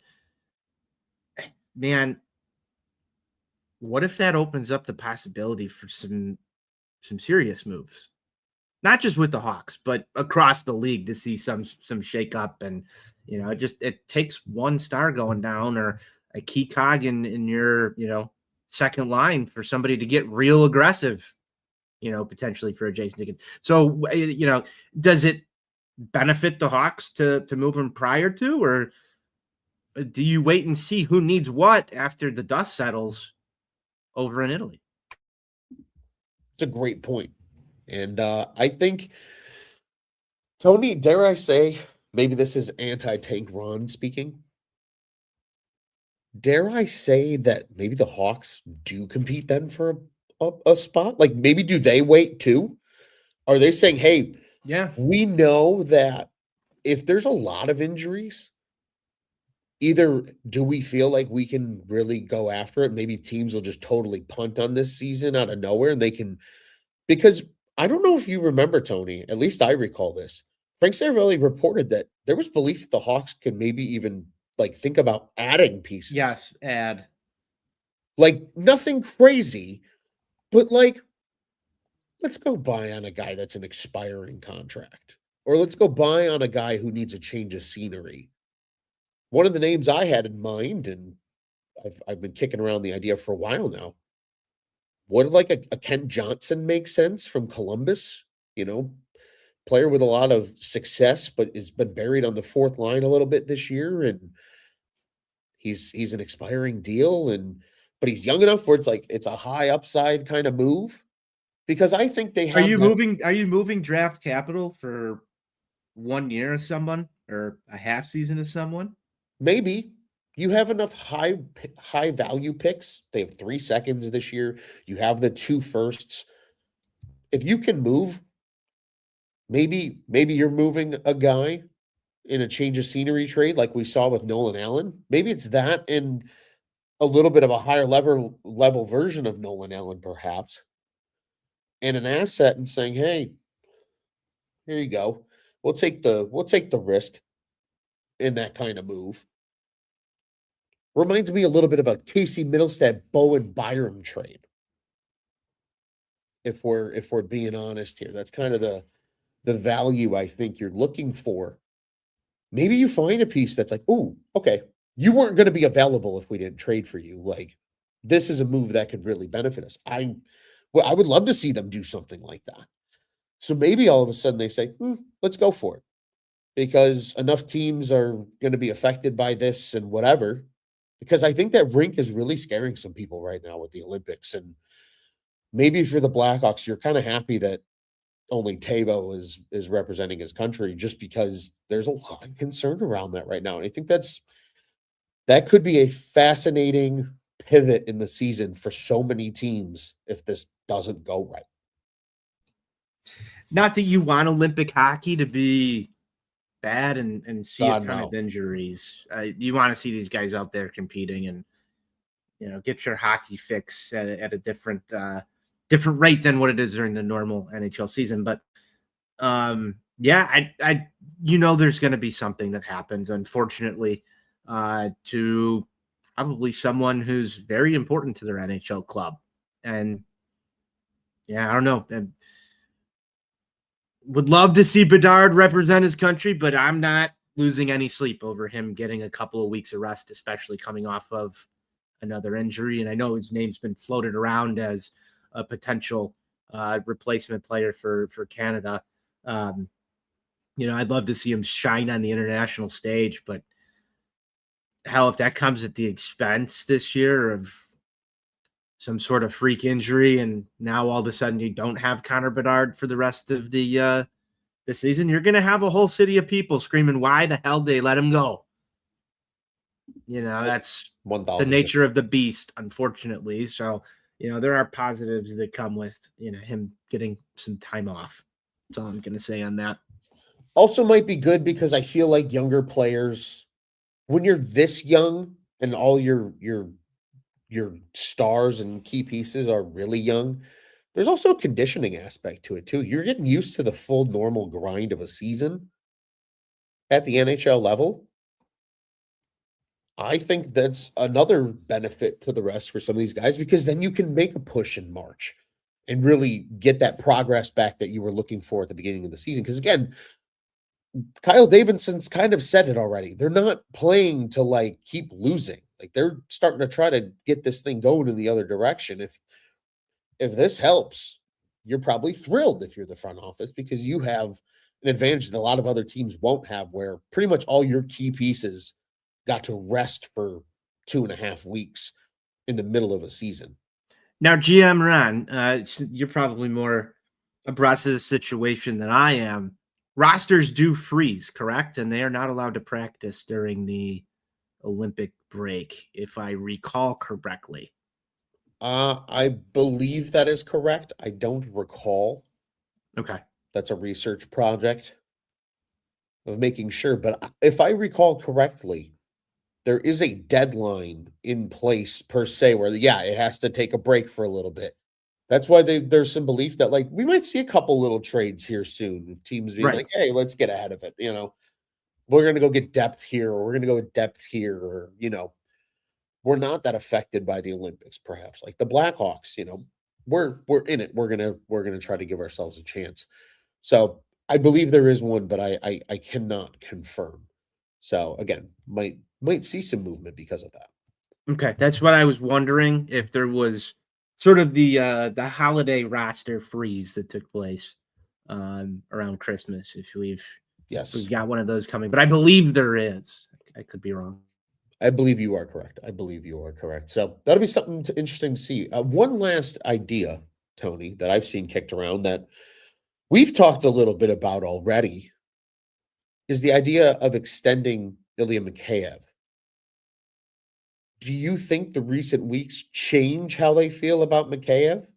man, what if that opens up the possibility for some serious moves? Not just with the Hawks, but across the league to see some shakeup. And, it takes one star going down or a key cog in your, second line for somebody to get real aggressive, potentially for a Jason Dickens. So, does it benefit the Hawks to move him prior to, or do you wait and see who needs what after the dust settles over in Italy? It's a great point. And I think, Tony, dare I say, maybe this is anti-Tank Ron speaking. Dare I say that maybe the Hawks do compete then for a spot? Like, maybe do they wait too? Are they saying, hey, yeah, we know that if there's a lot of injuries, either do we feel like we can really go after it? Maybe teams will just totally punt on this season out of nowhere and they can, because I don't know if you remember, Tony, at least I recall this. Frank Saravelli reported that there was belief that the Hawks could maybe even think about adding pieces. Yes, add. Nothing crazy, but let's go buy on a guy that's an expiring contract. or let's go buy on a guy who needs a change of scenery. One of the names I had in mind, and I've been kicking around the idea for a while now. Would like a Ken Johnson make sense from Columbus? You know, player with a lot of success, but has been buried on the fourth line a little bit this year, and he's an expiring deal, and but he's young enough where it's a high upside kind of move because I think they Are have you that. moving? Are you moving draft capital for 1 year of someone or a half season of someone? Maybe you have enough high value picks. They have 3 seconds this year. You have the two firsts. If you can move, maybe you're moving a guy in a change of scenery trade like we saw with Nolan Allen. Maybe it's that and a little bit of a higher level version of Nolan Allen, perhaps, and an asset and saying, "Hey, here you go. We'll take the risk in that kind of move." Reminds me a little bit of a Casey Middlestad Bowen Byram trade. If we're being honest here, that's kind of the value I think you're looking for. Maybe you find a piece that's like, "Ooh, okay, you weren't going to be available if we didn't trade for you. Like, this is a move that could really benefit us." I would love to see them do something like that. So maybe all of a sudden they say, let's go for it because enough teams are going to be affected by this and whatever. Because I think that rink is really scaring some people right now with the Olympics. And maybe if you're the Blackhawks, you're kind of happy that only Tavo is representing his country just because there's a lot of concern around that right now. And I think that could be a fascinating pivot in the season for so many teams if this doesn't go right. Not that you want Olympic hockey to be bad and see a God, ton of no. injuries. You want to see these guys out there competing and get your hockey fix at a different rate than what it is during the normal NHL season. But yeah, I there's going to be something that happens, unfortunately, to probably someone who's very important to their NHL club. And yeah, I don't know. And would love to see Bedard represent his country, but I'm not losing any sleep over him getting a couple of weeks of rest, especially coming off of another injury. And I know his name's been floated around as a potential replacement player for Canada. I'd love to see him shine on the international stage, but hell, if that comes at the expense this year of some sort of freak injury, and now all of a sudden you don't have Connor Bedard for the rest of the season, you're going to have a whole city of people screaming, "Why the hell did they let him go?" That's 1,000%. the nature of the beast, unfortunately. So, there are positives that come with him getting some time off. That's all I'm going to say on that. Also might be good because I feel like younger players, when you're this young and all your stars and key pieces are really young, there's also a conditioning aspect to it too. You're getting used to the full normal grind of a season at the NHL level. I think that's another benefit to the rest for some of these guys because then you can make a push in March and really get that progress back that you were looking for at the beginning of the season. Because again, Kyle Davidson's kind of said it already. They're not playing to like keep losing. Like they're starting to try to get this thing going in the other direction. If this helps, you're probably thrilled if you're the front office because you have an advantage that a lot of other teams won't have, where pretty much all your key pieces got to rest for 2.5 weeks in the middle of a season. Now, GM Ron, you're probably more abreast of the situation than I am. Rosters do freeze, correct? And they are not allowed to practice during the Olympic break, if I recall correctly. I believe that is correct. I don't recall. Okay. That's a research project of making sure. But if I recall correctly, there is a deadline in place per se where, yeah, it has to take a break for a little bit. That's why there's some belief that like we might see a couple little trades here soon of teams being Right. like, hey, let's get ahead of it. We're going to go get depth here, or we're going to go with depth here, or, we're not that affected by the Olympics, perhaps like the Blackhawks, we're in it. We're going to try to give ourselves a chance. So I believe there is one, but I cannot confirm. So again, might see some movement because of that. Okay, that's what I was wondering, if there was sort of the holiday roster freeze that took place around Christmas, if we've Yes, got one of those coming, but I believe there is. I could be wrong. I believe you are correct. I believe you are correct. So that'll be something interesting to see. One last idea, Tony, that I've seen kicked around that we've talked a little bit about already is the idea of extending Ilya Mikheyev. Do you think the recent weeks change how they feel about Mikheyev?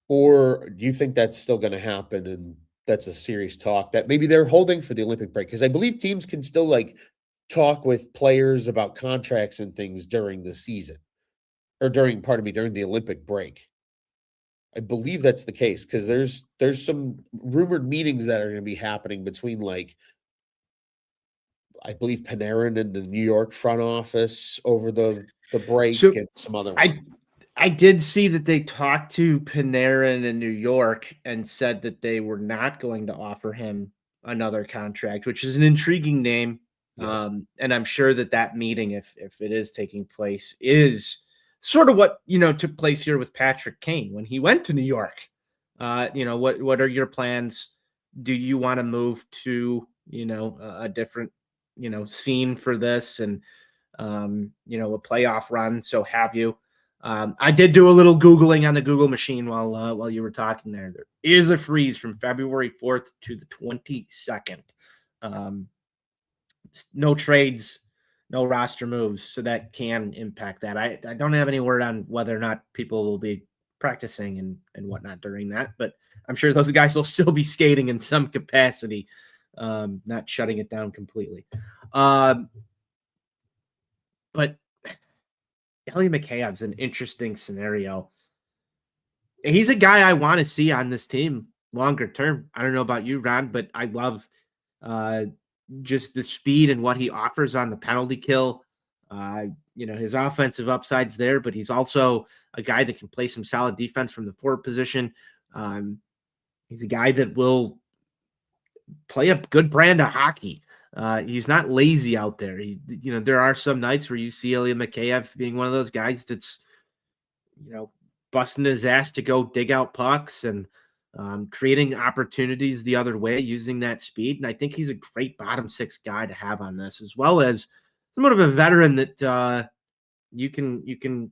Or do you think that's still going to happen and that's a serious talk that maybe they're holding for the Olympic break? Because I believe teams can still like talk with players about contracts and things during the season or during, pardon me, during the Olympic break. I believe that's the case because there's some rumored meetings that are going to be happening between like I believe Panarin and the New York front office over the break So and some other one. I did see that they talked to Panarin in New York and said that they were not going to offer him another contract, which is an intriguing name. Yes. And I'm sure that that meeting, if it is taking place, is sort of what took place here with Patrick Kane when he went to New York. What are your plans? Do you want to move to a different scene for this and a playoff run? So have you? I did do a little Googling on the Google machine while you were talking there. There is a freeze from February 4th to the 22nd. Um, no trades, no roster moves, so that can impact that. I don't have any word on whether or not people will be practicing and whatnot during that, but I'm sure those guys will still be skating in some capacity, not shutting it down completely. But Ellie McKayb's an interesting scenario. He's a guy I want to see on this team longer term. I don't know about you, Ron, but I love uh, just the speed and what he offers on the penalty kill. His offensive upside's there, but he's also a guy that can play some solid defense from the forward position. He's a guy that will play a good brand of hockey. He's not lazy out there. There are some nights where you see Ilya Mikheyev being one of those guys that's, busting his ass to go dig out pucks and creating opportunities the other way using that speed. And I think he's a great bottom six guy to have on this, as well as somewhat of a veteran that you can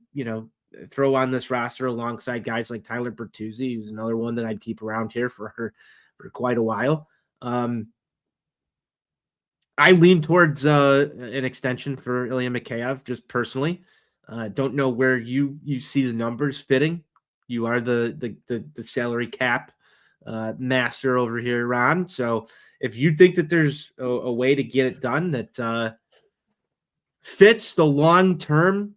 throw on this roster alongside guys like Tyler Bertuzzi, who's another one that I'd keep around here for quite a while. I lean towards an extension for Ilya Mikheyev, just personally. Don't know where you see the numbers fitting. You are the salary cap master over here, Ron. So if you think that there's a way to get it done that fits the long term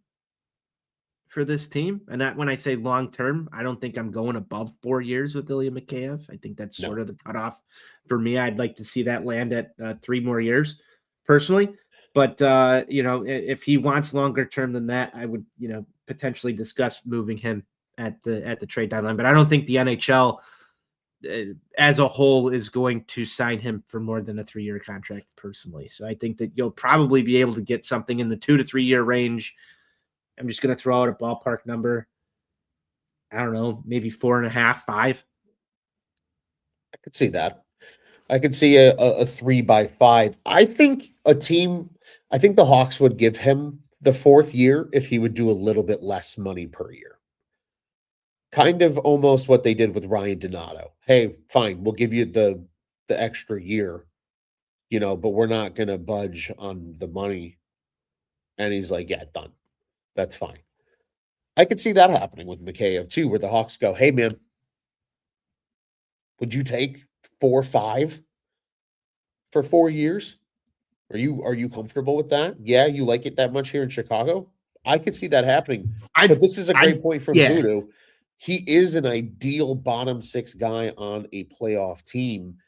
for this team, and that when I say long term, I don't think I'm going above 4 years with Ilya Mikheyev. I think that's sort No. of the cutoff for me. I'd like to see that land at 3 more years personally. But if he wants longer term than that, I would potentially discuss moving him at the trade deadline. But I don't think the NHL as a whole is going to sign him for more than a 3-year contract personally. So I think that you'll probably be able to get something in the 2 to 3 year range. I'm just going to throw out a ballpark number. I don't know, maybe 4.5, 5. I could see that. I could see a 3 by 5. I think the Hawks would give him the 4th year if he would do a little bit less money per year. Kind of almost what they did with Ryan Donato. Hey, fine, we'll give you the extra year, but we're not gonna budge on the money. And he's like, yeah, done. That's fine. I could see that happening with Mikheyev too, where the Hawks go, hey man, would you take 4-5 for 4 years? Are you comfortable with that? Yeah, you like it that much here in Chicago? I could see that happening. But this is a great point from Yeah. Voodoo. He is an ideal bottom six guy on a playoff team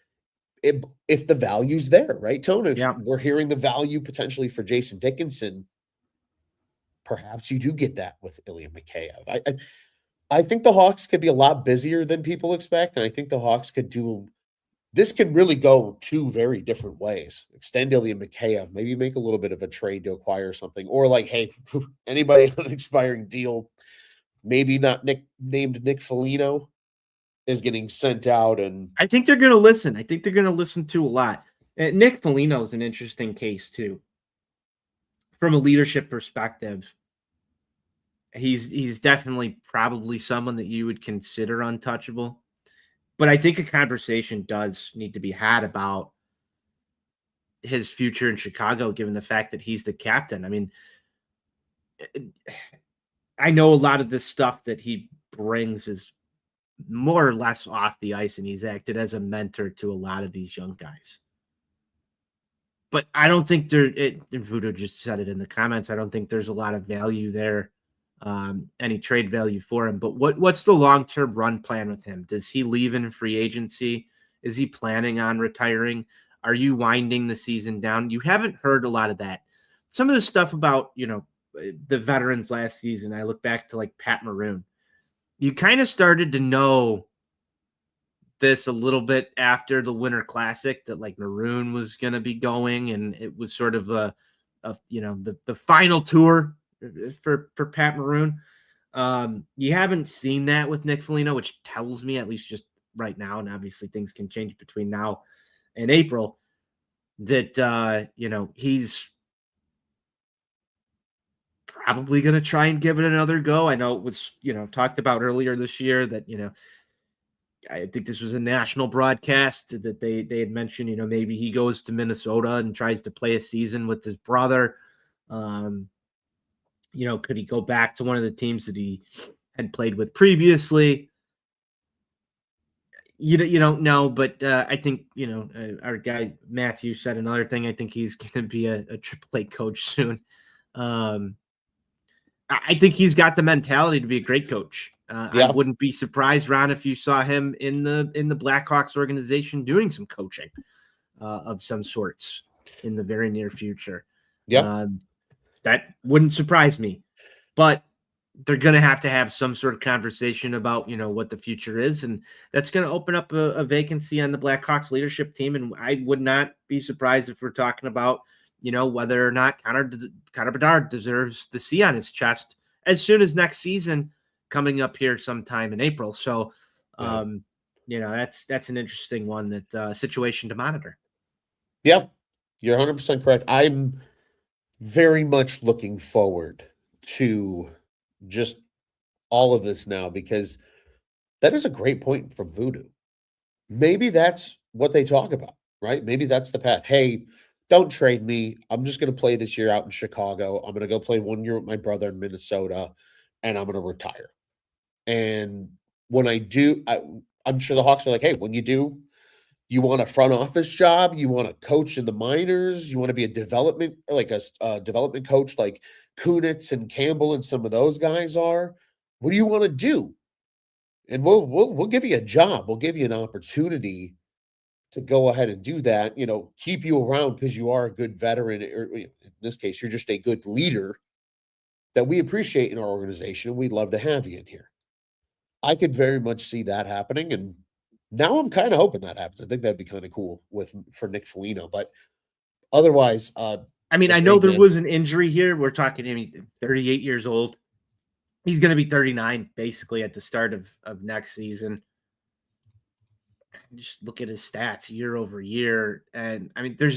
if the value's there, right, Tone? If Yeah. we're hearing the value potentially for Jason Dickinson, perhaps you do get that with Ilya Mikheyev. I think the Hawks could be a lot busier than people expect, and I think the Hawks could do this can really go two very different ways. Extend Ilya Mikheyev, maybe make a little bit of a trade to acquire something, or like, hey, anybody on an expiring deal, maybe not named Nick Foligno, is getting sent out. And I think they're going to listen. I think they're going to listen to a lot. Nick Foligno is an interesting case too, from a leadership perspective. He's definitely probably someone that you would consider untouchable. But I think a conversation does need to be had about his future in Chicago, given the fact that he's the captain. I mean, I know a lot of this stuff that he brings is more or less off the ice, and he's acted as a mentor to a lot of these young guys. But I don't think and Voodoo just said it in the comments, I don't think there's a lot of value there, any trade value for him. But what's the long-term run plan with him? Does he leave in free agency? Is he planning on retiring? Are you winding the season down? You haven't heard a lot of that. Some of the stuff about, the veterans last season, I look back to like Pat Maroon. You kind of started to know this a little bit after the Winter Classic that like Maroon was going to be going, and it was sort of the final tour for Pat Maroon. You haven't seen that with Nick Foligno, which tells me, at least just right now, and obviously things can change between now and April, that he's probably going to try and give it another go. I know it was talked about earlier this year that I think this was a national broadcast that they had mentioned, maybe he goes to Minnesota and tries to play a season with his brother. Could he go back to one of the teams that he had played with previously? You don't know, but I think, our guy Matthew said another thing. I think he's going to be a AAA coach soon. I think he's got the mentality to be a great coach. I wouldn't be surprised, Ron, if you saw him in the Blackhawks organization doing some coaching of some sorts in the very near future. That wouldn't surprise me, but they're going to have some sort of conversation about, what the future is. And that's going to open up a vacancy on the Blackhawks leadership team. And I would not be surprised if we're talking about, whether or not Connor Bedard deserves the C on his chest as soon as next season coming up here sometime in April. So, that's an interesting one, that situation to monitor. Yeah, you're 100% correct. I'm very much looking forward to just all of this now, because that is a great point from Voodoo. Maybe that's what they talk about, right? Maybe that's the path. Hey, don't trade me. I'm just going to play this year out in Chicago. I'm going to go play 1 year with my brother in Minnesota, and I'm going to retire. And when I do, I'm sure the Hawks are like, hey, when you do, you want a front office job, you want to coach in the minors, you want to be a development coach like Kunitz and Campbell and some of those guys are. What do you want to do? And we'll give you a job. We'll give you an opportunity to go ahead and do that. Keep you around because you are a good veteran, or in this case, you're just a good leader that we appreciate in our organization. We'd love to have you in here. I could very much see that happening, and now I'm kind of hoping that happens. I think that'd be kind of cool for Nick Foligno, but otherwise, I know there was an injury here. We're talking him 38 years old. He's going to be 39 basically at the start of next season. Just look at his stats year over year, and there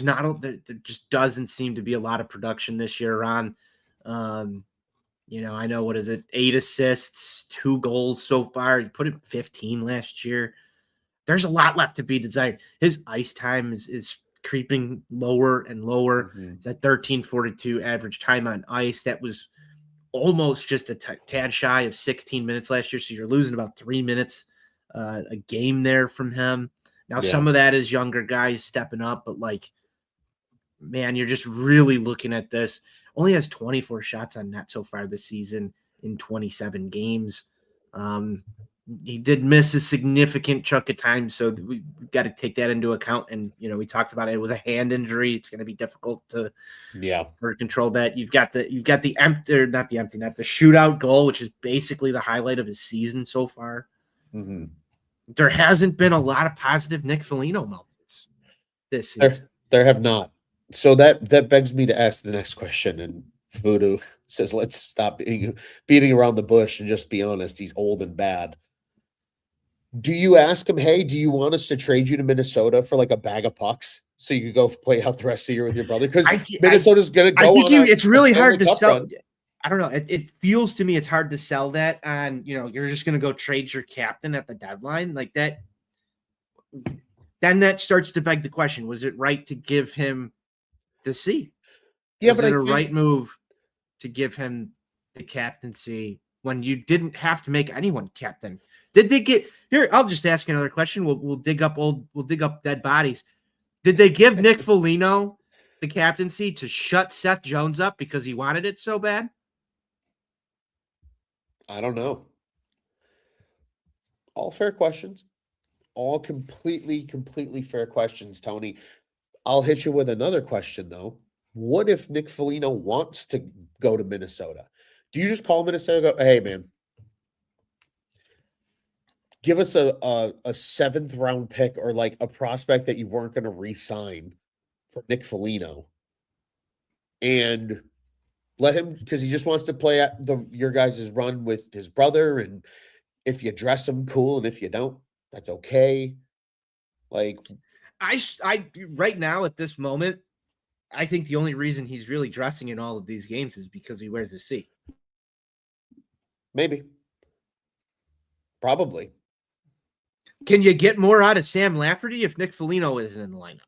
just doesn't seem to be a lot of production this year. Ron, I know, what is it? 8 assists, 2 goals so far. He put in 15 last year. There's a lot left to be desired. His ice time is creeping lower and lower. Mm-hmm. It's at 13:42 average time on ice. That was almost just a tad shy of 16 minutes last year. So you're losing about 3 minutes a game there from him. Now, some of that is younger guys stepping up, but man, you're just really looking at this. Only has 24 shots on net so far this season in 27 games. He did miss a significant chunk of time, so we got to take that into account. And we talked about it. It was a hand injury. It's going to be difficult to control that. You've got the not the empty net, the shootout goal, which is basically the highlight of his season so far. Mm-hmm. There hasn't been a lot of positive Nick Foligno moments. this There, season. there have not. So that begs me to ask the next question. And Voodoo says, "Let's stop beating around the bush and just be honest. He's old and bad." Do you ask him, "Hey, do you want us to trade you to Minnesota for like a bag of pucks so you could go play out the rest of the year with your brother?" Because Minnesota's going to I go think on it's a really Stanley hard to Cup sell. run. I don't know. It feels to me it's hard to sell that on, you're just going to go trade your captain at the deadline like that. Then that starts to beg the question, was it right to give him the C? Yeah, Was but it I a think right move to give him the captaincy when you didn't have to make anyone captain? Did they get here? I'll just ask another question. We'll dig up dead bodies. Did they give Nick Foligno the captaincy to shut Seth Jones up because he wanted it so bad? I don't know. All fair questions. All completely fair questions, Tony. I'll hit you with another question though. What if Nick Foligno wants to go to Minnesota? Do you just call Minnesota and go, "Hey man, give us a seventh round pick or like a prospect that you weren't going to re-sign for Nick Foligno and let him because he just wants to play at your guys' run with his brother, and if you dress him, cool, and if you don't, that's okay." Like, I right now at this moment, I think the only reason he's really dressing in all of these games is because he wears a C. maybe, probably. Can you get more out of Sam Lafferty if Nick Foligno isn't in the lineup?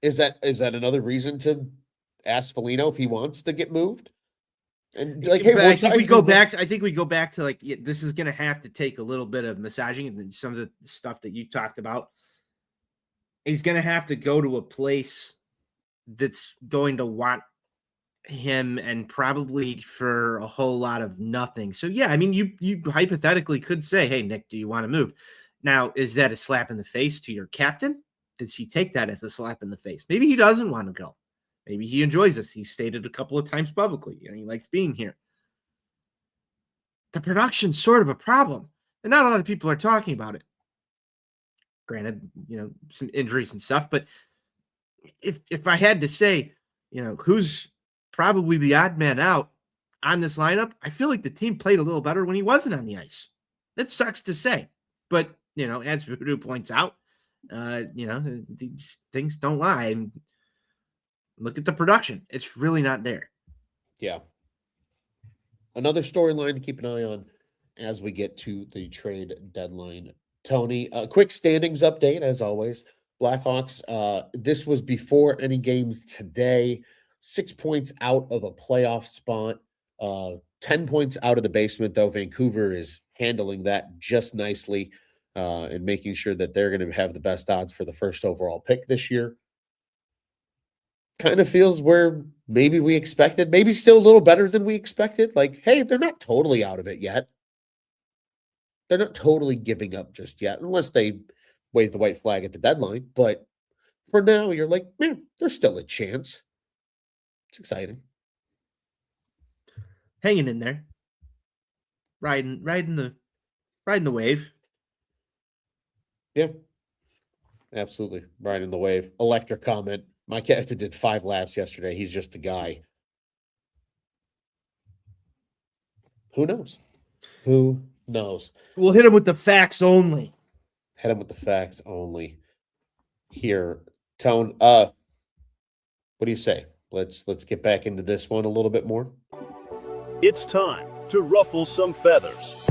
Is that another reason to ask Foligno if he wants to get moved? And like, hey, But we'll I think try we you. go back. I think we go back to like this is going to have to take a little bit of massaging and some of the stuff that you talked about. He's going to have to go to a place that's going to want him and probably for a whole lot of nothing. So yeah, I mean you hypothetically could say, "Hey Nick, do you want to move?" Now, is that a slap in the face to your captain? Does he take that as a slap in the face? Maybe he doesn't want to go. Maybe he enjoys us. He stated a couple of times publicly, he likes being here. The production's sort of a problem, and not a lot of people are talking about it. Granted, some injuries and stuff, but if I had to say, who's probably the odd man out on this lineup, I feel like the team played a little better when he wasn't on the ice. That sucks to say, but as Voodoo points out, these things don't lie. And look at the production; it's really not there. Yeah. Another storyline to keep an eye on as we get to the trade deadline. Tony, a quick standings update as always. Blackhawks, this was before any games today. 6 points out of a playoff spot. 10 points out of the basement, though. Vancouver is handling that just nicely and making sure that they're going to have the best odds for the first overall pick this year. Kind of feels where maybe we expected, maybe still a little better than we expected. Like, hey, they're not totally out of it yet. They're not totally giving up just yet, unless they wave the white flag at the deadline. But for now, you're like, man, there's still a chance. It's exciting. Hanging in there, riding the wave. Yeah, absolutely. Riding the wave. Electric comment. My captain did 5 laps yesterday. He's just a guy. Who knows? Who knows? We'll hit him with the facts only. Hit him with the facts only. Here, Tone. What do you say? Let's get back into this one a little bit more. It's time to ruffle some feathers.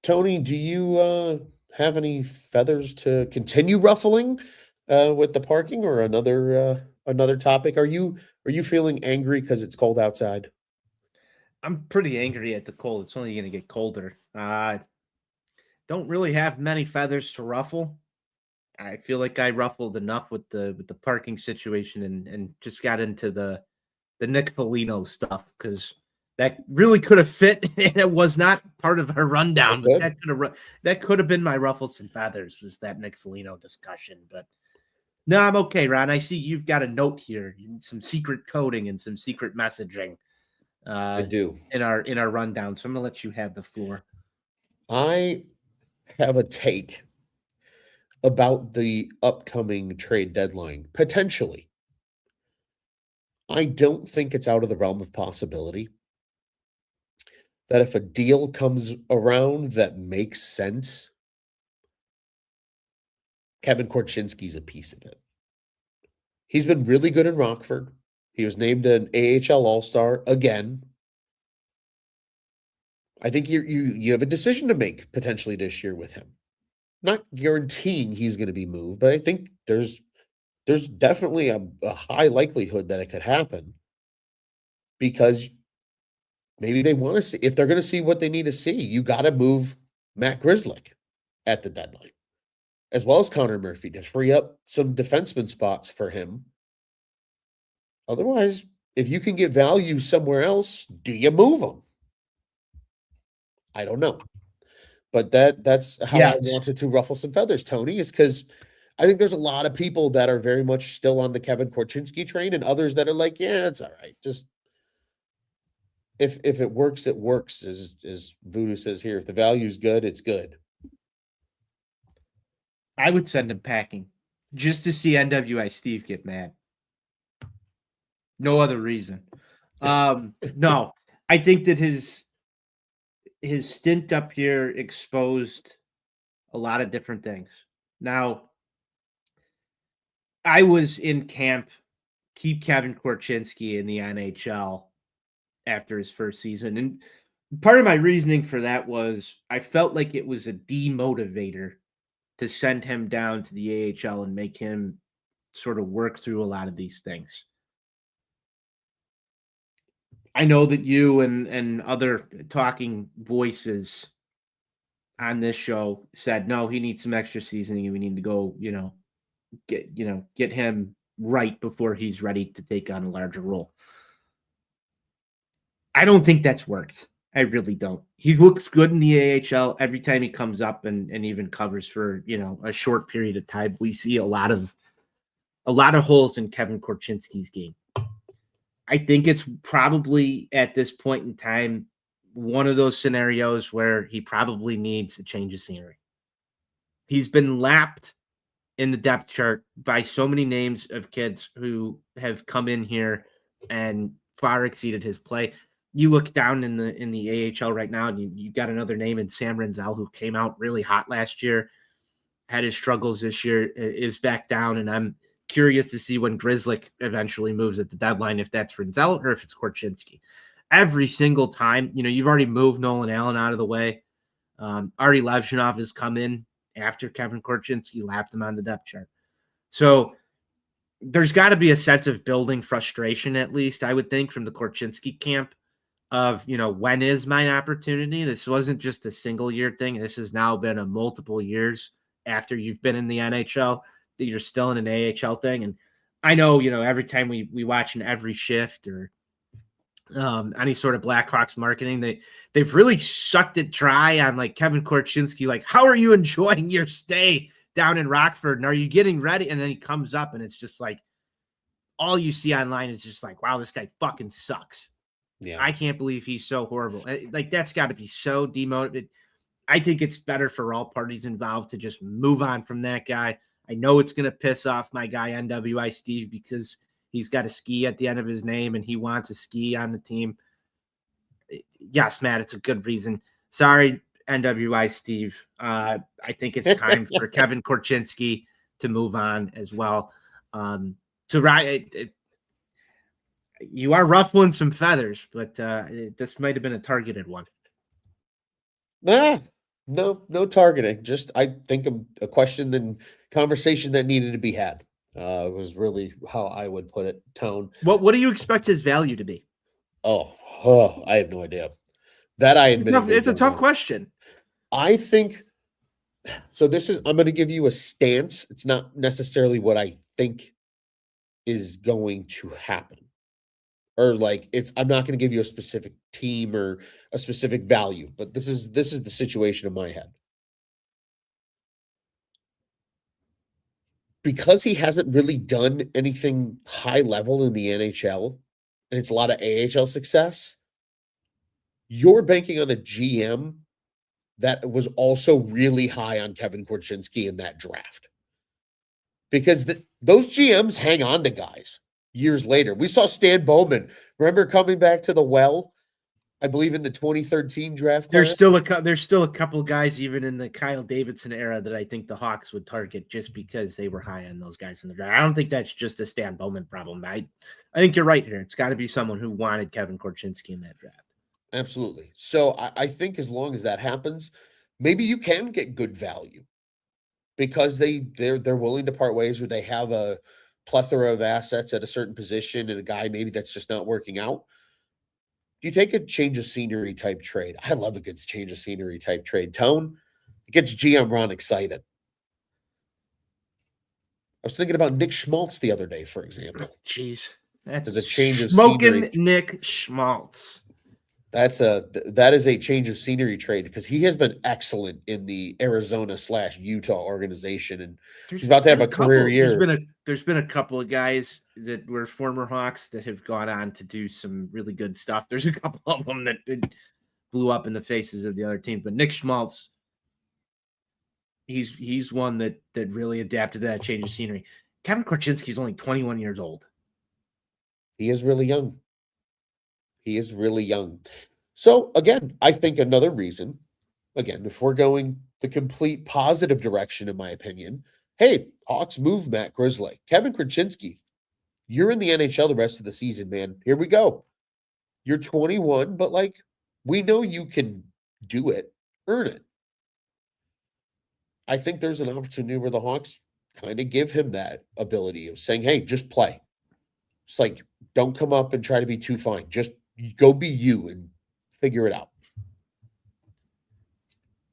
Tony, do you have any feathers to continue ruffling with the parking or another topic? Are you feeling angry because it's cold outside? I'm pretty angry at the cold. It's only going to get colder. Don't really have many feathers to ruffle. I feel like I ruffled enough with the parking situation and just got into the Nick Foligno stuff because that really could have fit and it was not part of her rundown. But that could have been my ruffles and feathers was that Nick Foligno discussion. But no, I'm okay, Ron. I see you've got a note here, some secret coding and some secret messaging. I do. In our rundown. So I'm gonna let you have the floor. I have a take about the upcoming trade deadline, potentially. I don't think it's out of the realm of possibility that if a deal comes around that makes sense, Kevin Korchinski's a piece of it. He's been really good in Rockford. He was named an AHL All-Star again. I think you have a decision to make potentially this year with him. Not guaranteeing he's going to be moved, but I think there's definitely a high likelihood that it could happen because maybe they want to see if they're going to see what they need to see. You got to move Matt Grzelcyk at the deadline, as well as Connor Murphy to free up some defenseman spots for him. Otherwise, if you can get value somewhere else, do you move them? I don't know. But that's how I Yes. wanted to ruffle some feathers, Tony, is because I think there's a lot of people that are very much still on the Kevin Korchinski train and others that are like, yeah, it's all right. Just if it works, it works, as Voodoo says here. If the value's good, it's good. I would send him packing just to see NWI Steve get mad. No other reason. No, I think that his stint up here exposed a lot of different things. Now, I was in camp, keep Kevin Korchinski in the NHL after his first season. And part of my reasoning for that was I felt like it was a demotivator to send him down to the AHL and make him sort of work through a lot of these things. I know that you and other talking voices on this show said, no, he needs some extra seasoning and we need to go, get him right before he's ready to take on a larger role. I don't think that's worked. I really don't. He looks good in the AHL every time he comes up and even covers for, a short period of time. We see a lot of holes in Kevin Korchinski's game. I think it's probably at this point in time one of those scenarios where he probably needs a change of scenery. He's been lapped in the depth chart by so many names of kids who have come in here and far exceeded his play. You look down in the AHL right now, and you got another name in Sam Renzel, who came out really hot last year, had his struggles this year, is back down, and I'm curious to see when Grzelcyk eventually moves at the deadline, if that's Renzel or if it's Korchinski. Every single time, you've already moved Nolan Allen out of the way. Artie Levshinov has come in after Kevin Korchinski lapped him on the depth chart. So there's got to be a sense of building frustration, at least, I would think, from the Korchinski camp of, when is my opportunity? This wasn't just a single year thing. This has now been a multiple years after you've been in the NHL that you're still in an AHL thing. And I know, every time we watch in every shift or any sort of Blackhawks marketing, they've really sucked it dry on like Kevin Korchinski. Like, how are you enjoying your stay down in Rockford? And are you getting ready? And then he comes up and it's just like, all you see online is just like, wow, this guy fucking sucks. Yeah. I can't believe he's so horrible. Like, that's got to be so demotivated. I think it's better for all parties involved to just move on from that guy. I know it's going to piss off my guy, NWI Steve, because he's got a ski at the end of his name and he wants a ski on the team. Yes, Matt, it's a good reason. Sorry, NWI Steve. I think it's time for Kevin Korchinski to move on as well. You are ruffling some feathers, but this might have been a targeted one. No targeting. Just I think a question and conversation that needed to be had. Was really how I would put it. Tone. What do you expect his value to be? Oh, I have no idea. That I admit it's a tough question. I think so. I'm going to give you a stance. It's not necessarily what I think is going to happen, or like I'm not going to give you a specific team or a specific value, but this is the situation in my head. Because he hasn't really done anything high level in the NHL, and it's a lot of AHL success, you're banking on a GM that was also really high on Kevin Korchinski in that draft. Because those GMs hang on to guys years later. We saw Stan Bowman, remember coming back to the well, I believe in the 2013 draft class? There's still a couple of guys even in the Kyle Davidson era that I think the Hawks would target just because they were high on those guys in the draft. I don't think that's just a Stan Bowman problem. I think you're right here. It's got to be someone who wanted Kevin Korchinski in that draft. Absolutely. So I think as long as that happens, maybe you can get good value because they're willing to part ways, or they have a plethora of assets at a certain position and a guy maybe that's just not working out. You take a change of scenery type trade. I love a good change of scenery type trade. Tone, it gets GM Ron excited. I was thinking about Nick Schmaltz the other day, for example. Jeez, that's As a change of smoking scenery. Nick Schmaltz. That is a change of scenery trade because he has been excellent in the Arizona/Utah organization, and he's about to have a career year. There's been a couple of guys that were former Hawks that have gone on to do some really good stuff. There's a couple of them that blew up in the faces of the other team, but Nick Schmaltz, he's one that really adapted to that change of scenery. Kevin Korchinski is only 21 years old. He is really young. He is really young. So, again, I think another reason, again, if we're going the complete positive direction, in my opinion, hey, Hawks move Matt Grzelcyk. Kevin Korchinski, you're in the NHL the rest of the season, man. Here we go. You're 21, but, we know you can do it. Earn it. I think there's an opportunity where the Hawks kind of give him that ability of saying, hey, just play. It's don't come up and try to be too fine. Just go be you and figure it out.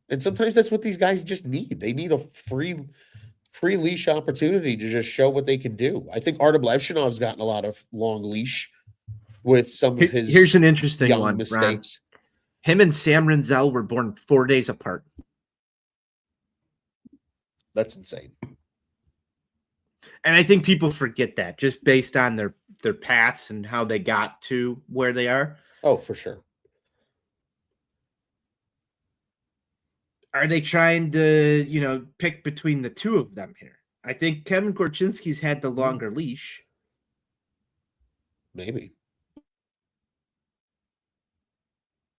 And sometimes that's what these guys just need. They need a free leash opportunity to just show what they can do. I think Artem Levshinov's gotten a lot of long leash with some of his Here's an interesting young one, mistakes. Ron. Him and Sam Renzel were born 4 days apart. That's insane. And I think people forget that just based on their paths and how they got to where they are. Oh, for sure. Are they trying to, pick between the two of them here? I think Kevin Korchinski's had the longer leash. Maybe.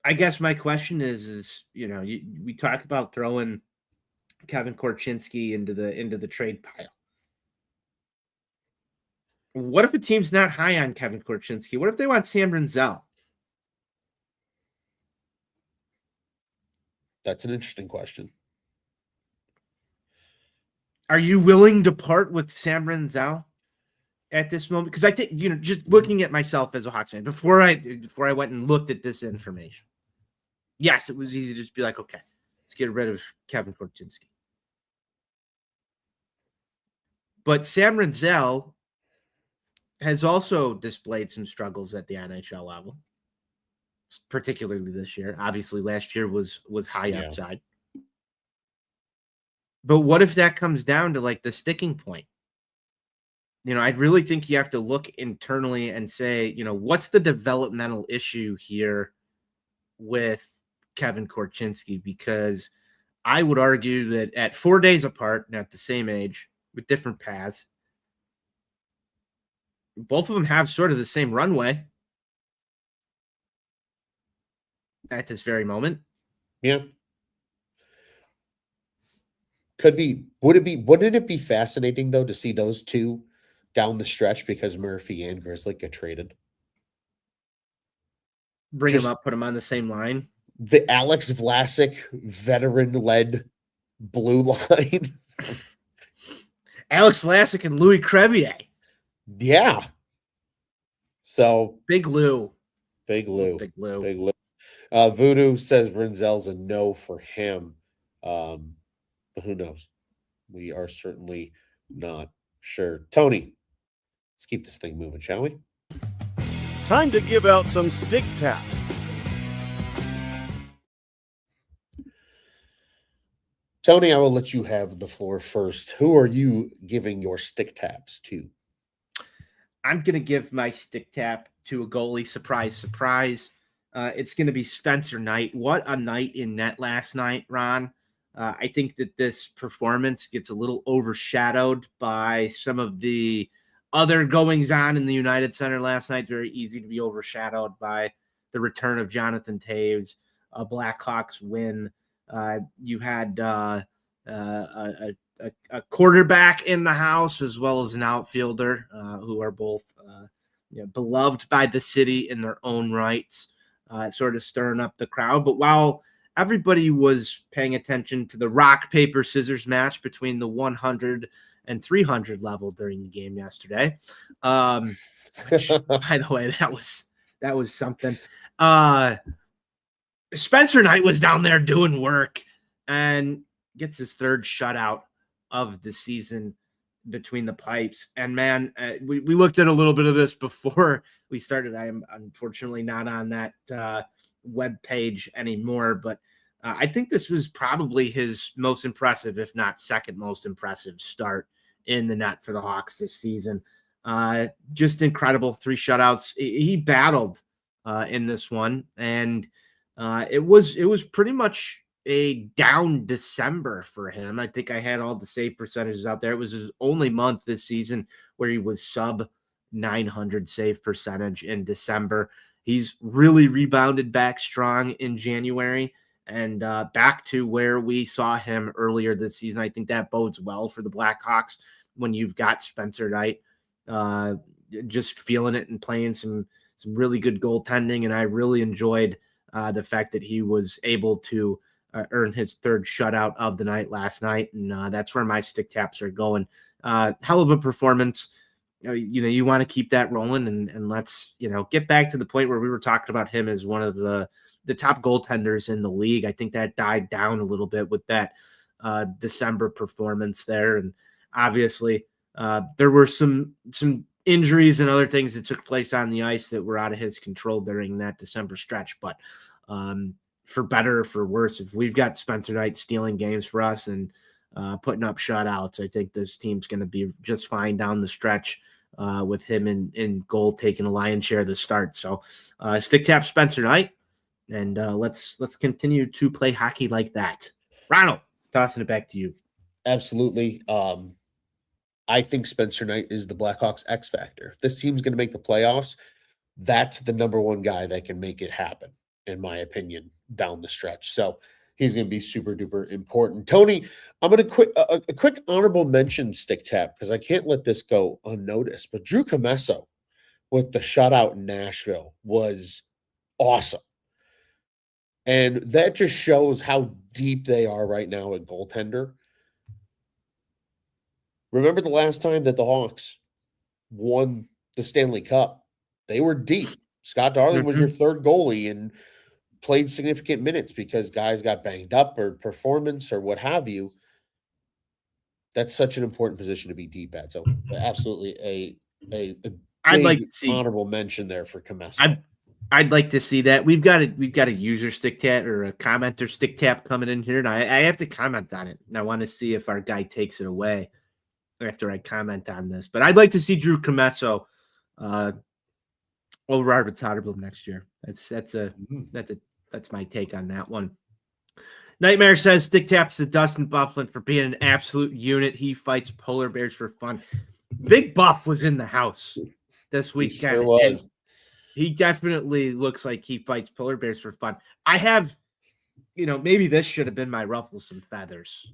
I guess my question is we talk about throwing Kevin Korchinski into the trade pile. What if a team's not high on Kevin Korchinski? What if they want Sam Renzel? That's an interesting question. Are you willing to part with Sam Renzel at this moment? Because I think, just looking at myself as a Hawks fan, before I went and looked at this information, yes, it was easy to just be like, okay, let's get rid of Kevin Korchinski. But Sam Renzel has also displayed some struggles at the NHL level, particularly this year. Obviously, last year was high upside. But what if that comes down to the sticking point? I really think you have to look internally and say, what's the developmental issue here with Kevin Korchinski? Because I would argue that at 4 days apart and at the same age with different paths, both of them have sort of the same runway at this very moment. Yeah. Could be. Wouldn't it be fascinating, though, to see those two down the stretch because Murphy and Grzelcyk get traded? Bring them up, put them on the same line. The Alex Vlasic veteran-led blue line. Alex Vlasic and Louis Crevier. Yeah. So Big Lou. Voodoo says Renzel's a no for him. But who knows? We are certainly not sure. Tony, let's keep this thing moving, shall we? Time to give out some stick taps. Tony, I will let you have the floor first. Who are you giving your stick taps to? I'm going to give my stick tap to a goalie. Surprise, surprise. it's going to be Spencer Knight. What a night in net last night, Ron. I think that this performance gets a little overshadowed by some of the other goings on in the United Center last night. Very easy to be overshadowed by the return of Jonathan Toews, a Blackhawks win. You had a quarterback in the house as well as an outfielder who are both beloved by the city in their own rights, sort of stirring up the crowd. But while everybody was paying attention to the rock, paper, scissors match between the 100 and 300 level during the game yesterday, which, by the way, that was something. Spencer Knight was down there doing work and gets his third shutout of the season between the pipes. And man, we looked at a little bit of this before we started. I am unfortunately not on that web page anymore, but I think this was probably his most impressive, if not second most impressive start in the net for the Hawks this season. Just incredible. 3 shutouts. He battled in this one, and it was pretty much a down December for him. I think I had all the save percentages out there. It was his only month this season where he was sub 900 save percentage in December. He's really rebounded back strong in January and back to where we saw him earlier this season. I think that bodes well for the Blackhawks when you've got Spencer Knight just feeling it and playing some really good goaltending. And I really enjoyed the fact that he was able to earn his third shutout of the night last night. And that's where my stick taps are going. Hell of a performance. You want to keep that rolling and let's, get back to the point where we were talking about him as one of the top goaltenders in the league. I think that died down a little bit with that December performance there. And obviously there were some injuries and other things that took place on the ice that were out of his control during that December stretch. But for better or for worse, if we've got Spencer Knight stealing games for us and putting up shutouts, I think this team's going to be just fine down the stretch with him in goal, taking a lion's share of the start. So stick tap Spencer Knight, and let's continue to play hockey like that. Ronald, tossing it back to you. Absolutely. I think Spencer Knight is the Blackhawks X factor. If this team's going to make the playoffs, that's the number one guy that can make it happen, in my opinion, down the stretch. So he's going to be super duper important. Tony, I'm going to a quick honorable mention stick tap because I can't let this go unnoticed. But Drew Commesso with the shutout in Nashville was awesome. And that just shows how deep they are right now at goaltender. Remember the last time that the Hawks won the Stanley Cup? They were deep. Scott Darling was your third goalie and played significant minutes because guys got banged up or performance or what have you. That's such an important position to be deep at. So absolutely a I'd like to see honorable mention there for Commesso. I'd like to see that. We've got a user stick tap or a commenter stick tap coming in here, and I have to comment on it. And I want to see if our guy takes it away after I comment on this. But I'd like to see Drew Commesso over Arvid Soderblom next year. That's my take on that one. Nightmare says stick taps to Dustin Byfuglien for being an absolute unit. He fights polar bears for fun. Big Buff was in the house this weekend. He sure was. He definitely looks like he fights polar bears for fun. I have, maybe this should have been my ruffle some feathers.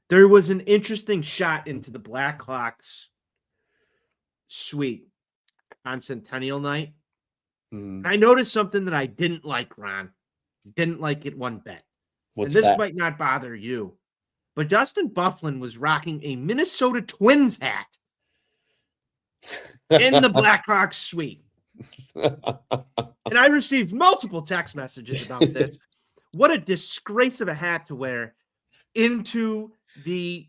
There was an interesting shot into the Blackhawks suite on Centennial Night. I noticed something that I didn't like, Ron. Didn't like it one bit. What's and this that? might not bother you, but Dustin Byfuglien was rocking a Minnesota Twins hat in the Blackhawks suite. And I received multiple text messages about this. What a disgrace of a hat to wear into the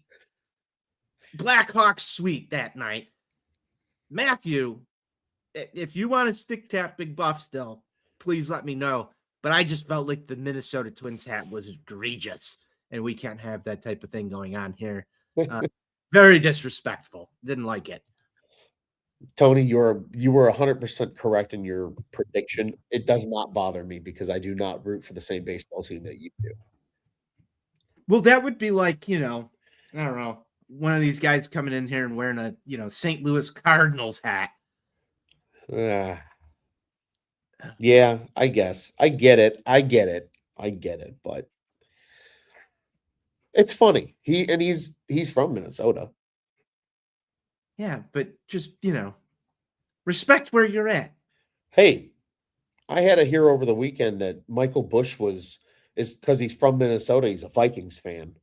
Blackhawks suite that night. Matthew, if you want to stick tap Big Buff still, please let me know. But I just felt like the Minnesota Twins hat was egregious, and we can't have that type of thing going on here. Very disrespectful. Didn't like it. Tony, you were 100% correct in your prediction. It does not bother me because I do not root for the same baseball team that you do. Well, that would be like, I don't know, one of these guys coming in here and wearing a, St. Louis Cardinals hat. Ah, yeah, I guess. I get it. But it's funny. He's from Minnesota. Yeah, but just, respect where you're at. Hey, I had to hear over the weekend that Michael Bush is because he's from Minnesota, he's a Vikings fan.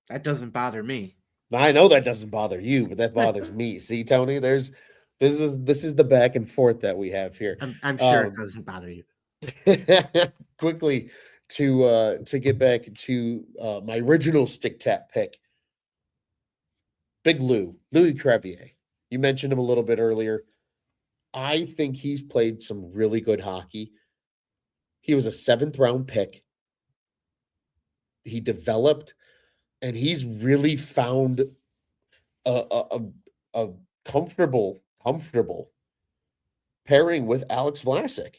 That doesn't bother me. I know that doesn't bother you, but that bothers me. See, Tony, this is the back and forth that we have here. I'm sure it doesn't bother you. Quickly to get back to my original stick tap pick. Big Louis Crevier. You mentioned him a little bit earlier. I think he's played some really good hockey. He was a 7th round pick. He developed and he's really found a comfortable pairing with Alex Vlasic.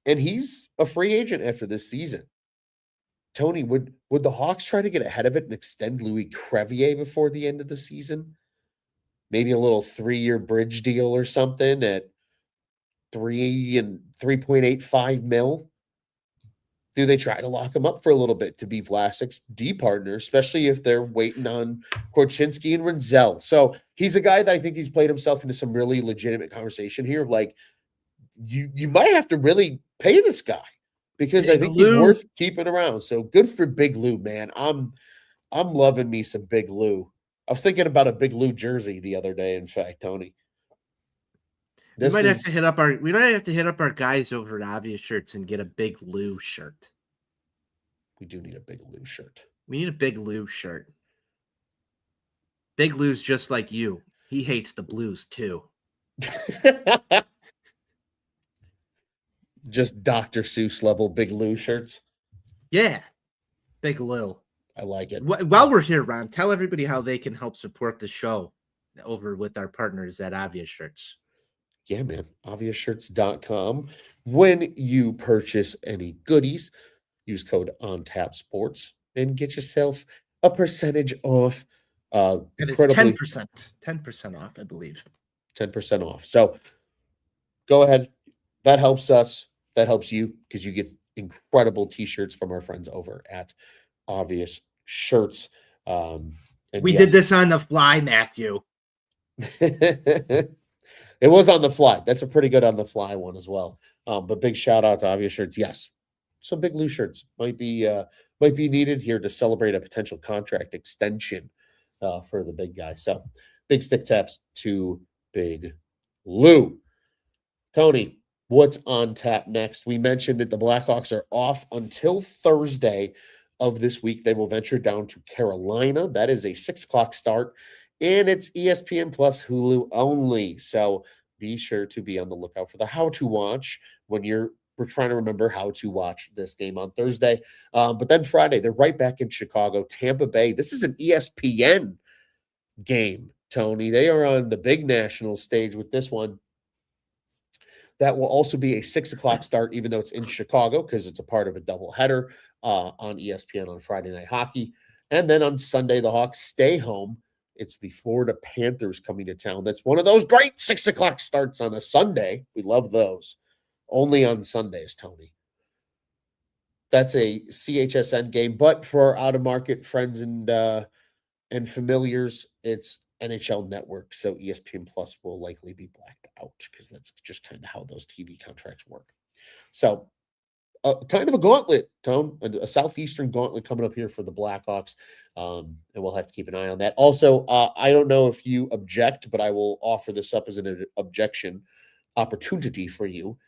And he's a free agent after this season. Tony, would the Hawks try to get ahead of it and extend Louis Crevier before the end of the season? Maybe a little 3-year bridge deal or something at 3.85 mil? Do they try to lock him up for a little bit to be Vlasic's D partner, especially if they're waiting on Korchinski and Renzel? So he's a guy that I think he's played himself into some really legitimate conversation here of like, you might have to really pay this guy because I think he's worth keeping around. So good for Big Lou, man. I'm loving me some Big Lou. I was thinking about a Big Lou jersey the other day, in fact, Tony. We might have to hit up our guys over at Obvious Shirts and get a Big Lou shirt. We do need a Big Lou shirt. We need a Big Lou shirt. Big Lou's just like you. He hates the Blues too. Just Dr. Seuss level Big Lou shirts. Yeah. Big Lou. I like it. While we're here, Ron, tell everybody how they can help support the show over with our partners at Obvious Shirts. Yeah, man. ObviousShirts.com. When you purchase any goodies, use code ONTAPSports and get yourself a percentage off. It's 10%. 10% off, I believe. 10% off. So go ahead. That helps us. That helps you because you get incredible t-shirts from our friends over at Obvious Shirts. We did this on the fly, Matthew. It was on the fly. That's a pretty good on the fly one as well. But big shout out to Obvious Shirts. Yes, some Big Lou shirts might be needed here to celebrate a potential contract extension for the big guy. So big stick taps to Big Lou. Tony, what's on tap next? We mentioned that the Blackhawks are off until Thursday of this week. They will venture down to Carolina. That is a 6:00 start. And it's ESPN Plus Hulu only. So be sure to be on the lookout for the how to watch when we're trying to remember how to watch this game on Thursday. But then Friday, they're right back in Chicago, Tampa Bay. This is an ESPN game, Tony. They are on the big national stage with this one. That will also be a 6:00 start, even though it's in Chicago, because it's a part of a doubleheader on ESPN on Friday Night Hockey. And then on Sunday, the Hawks stay home. It's the Florida Panthers coming to town. That's one of those great 6:00 starts on a Sunday. We love those. Only on Sundays, Tony. That's a CHSN game. But for our out-of-market friends and familiars, it's NHL Network. So ESPN Plus will likely be blacked out because that's just kind of how those TV contracts work. So kind of a gauntlet, Tone, a southeastern gauntlet coming up here for the Blackhawks. And we'll have to keep an eye on that. Also, I don't know if you object, but I will offer this up as an objection opportunity for you.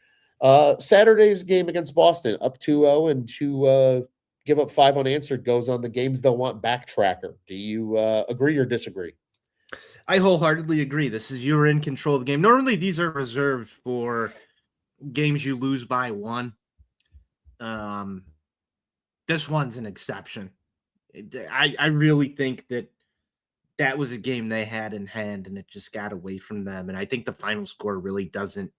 Saturday's game against Boston, up 2-0, and to give up 5 unanswered goes on the games they'll want back tracker. Do you agree or disagree? I wholeheartedly agree. You're in control of the game. Normally, these are reserved for games you lose by 1. This one's an exception. I really think that that was a game they had in hand, and it just got away from them. And I think the final score really doesn't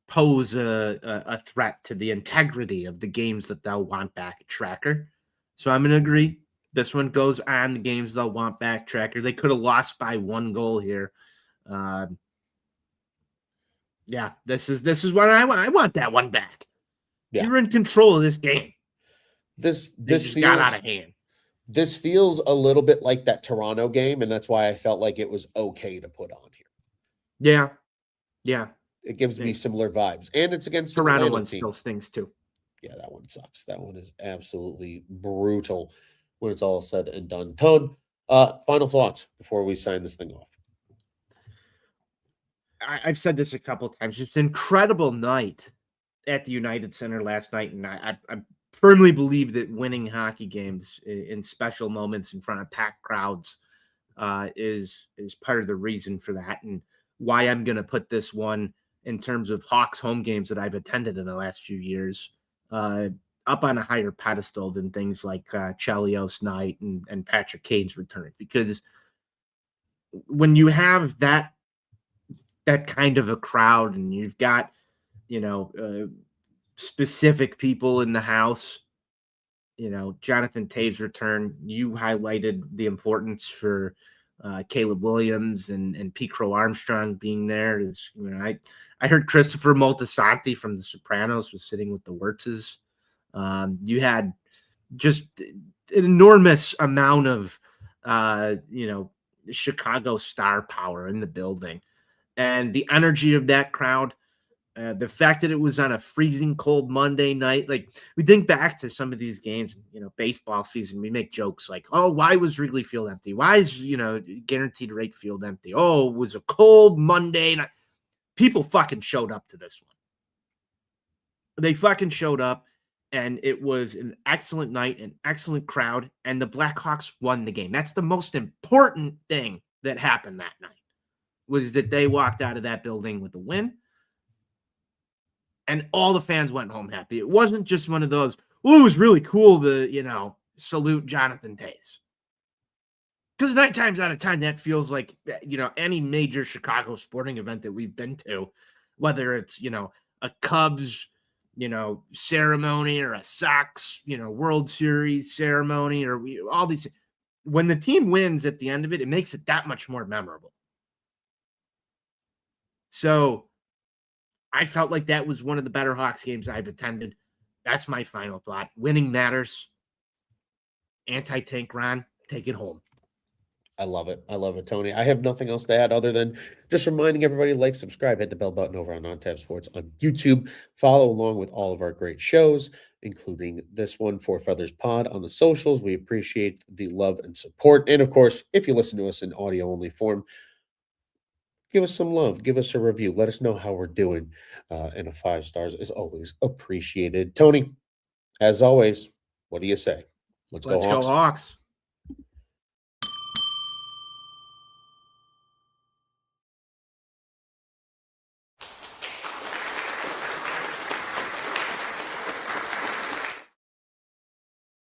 pose a threat to the integrity of the games that they'll want back tracker. So I'm going to agree. This one goes on the games they'll want back tracker. They could have lost by 1 goal here. Yeah, this is what I want. I want that one back. Yeah. You're in control of this game. This Just got out of hand. This feels a little bit like that Toronto game, and that's why I felt like it was okay to put on here. Yeah. Yeah. It gives me similar vibes, and it's against the Toronto Atlanta one team. still stings too. Yeah, that one sucks. That one is absolutely brutal when it's all said and done. Tone, final thoughts before we sign this thing off. I've said this a couple of times. It's an incredible night at the United Center last night, and I firmly believe that winning hockey games in special moments in front of packed crowds is part of the reason for that, and why I'm going to put this one in terms of Hawks home games that I've attended in the last few years up on a higher pedestal than things like Chelios night and Patrick Kane's return, because when you have that kind of a crowd and you've got, specific people in the house, Jonathan Toews return, you highlighted the importance for Caleb Williams and Pete Crow Armstrong being there. I heard Christopher Moltisanti from The Sopranos was sitting with the Wirtzes. You had just an enormous amount of, Chicago star power in the building. And the energy of that crowd, the fact that it was on a freezing cold Monday night, like we think back to some of these games, baseball season, we make jokes like, oh, why was Wrigley Field empty? Why is, Guaranteed Rate Field empty? Oh, it was a cold Monday night. People fucking showed up to this one. They fucking showed up, and it was an excellent night, an excellent crowd, and the Blackhawks won the game. That's the most important thing that happened that night, was that they walked out of that building with a win, and all the fans went home happy. It wasn't just one of those, well, it was really cool to, salute Jonathan Toews. Because 9 times out of 10, that feels like, any major Chicago sporting event that we've been to, whether it's, a Cubs, ceremony, or a Sox, World Series ceremony, or all these. When the team wins at the end of it, it makes it that much more memorable. So I felt like that was one of the better Hawks games I've attended. That's my final thought. Winning matters. Anti-tank Ron, take it home. I love it. I love it, Tony. I have nothing else to add other than just reminding everybody, like, subscribe, hit the bell button over on OnTap Sports on YouTube. Follow along with all of our great shows, including this one, Four Feathers Pod, on the socials. We appreciate the love and support. And of course, if you listen to us in audio only form, give us some love. Give us a review. Let us know how we're doing. And a 5 stars is always appreciated. Tony, as always, what do you say? Let's go Hawks.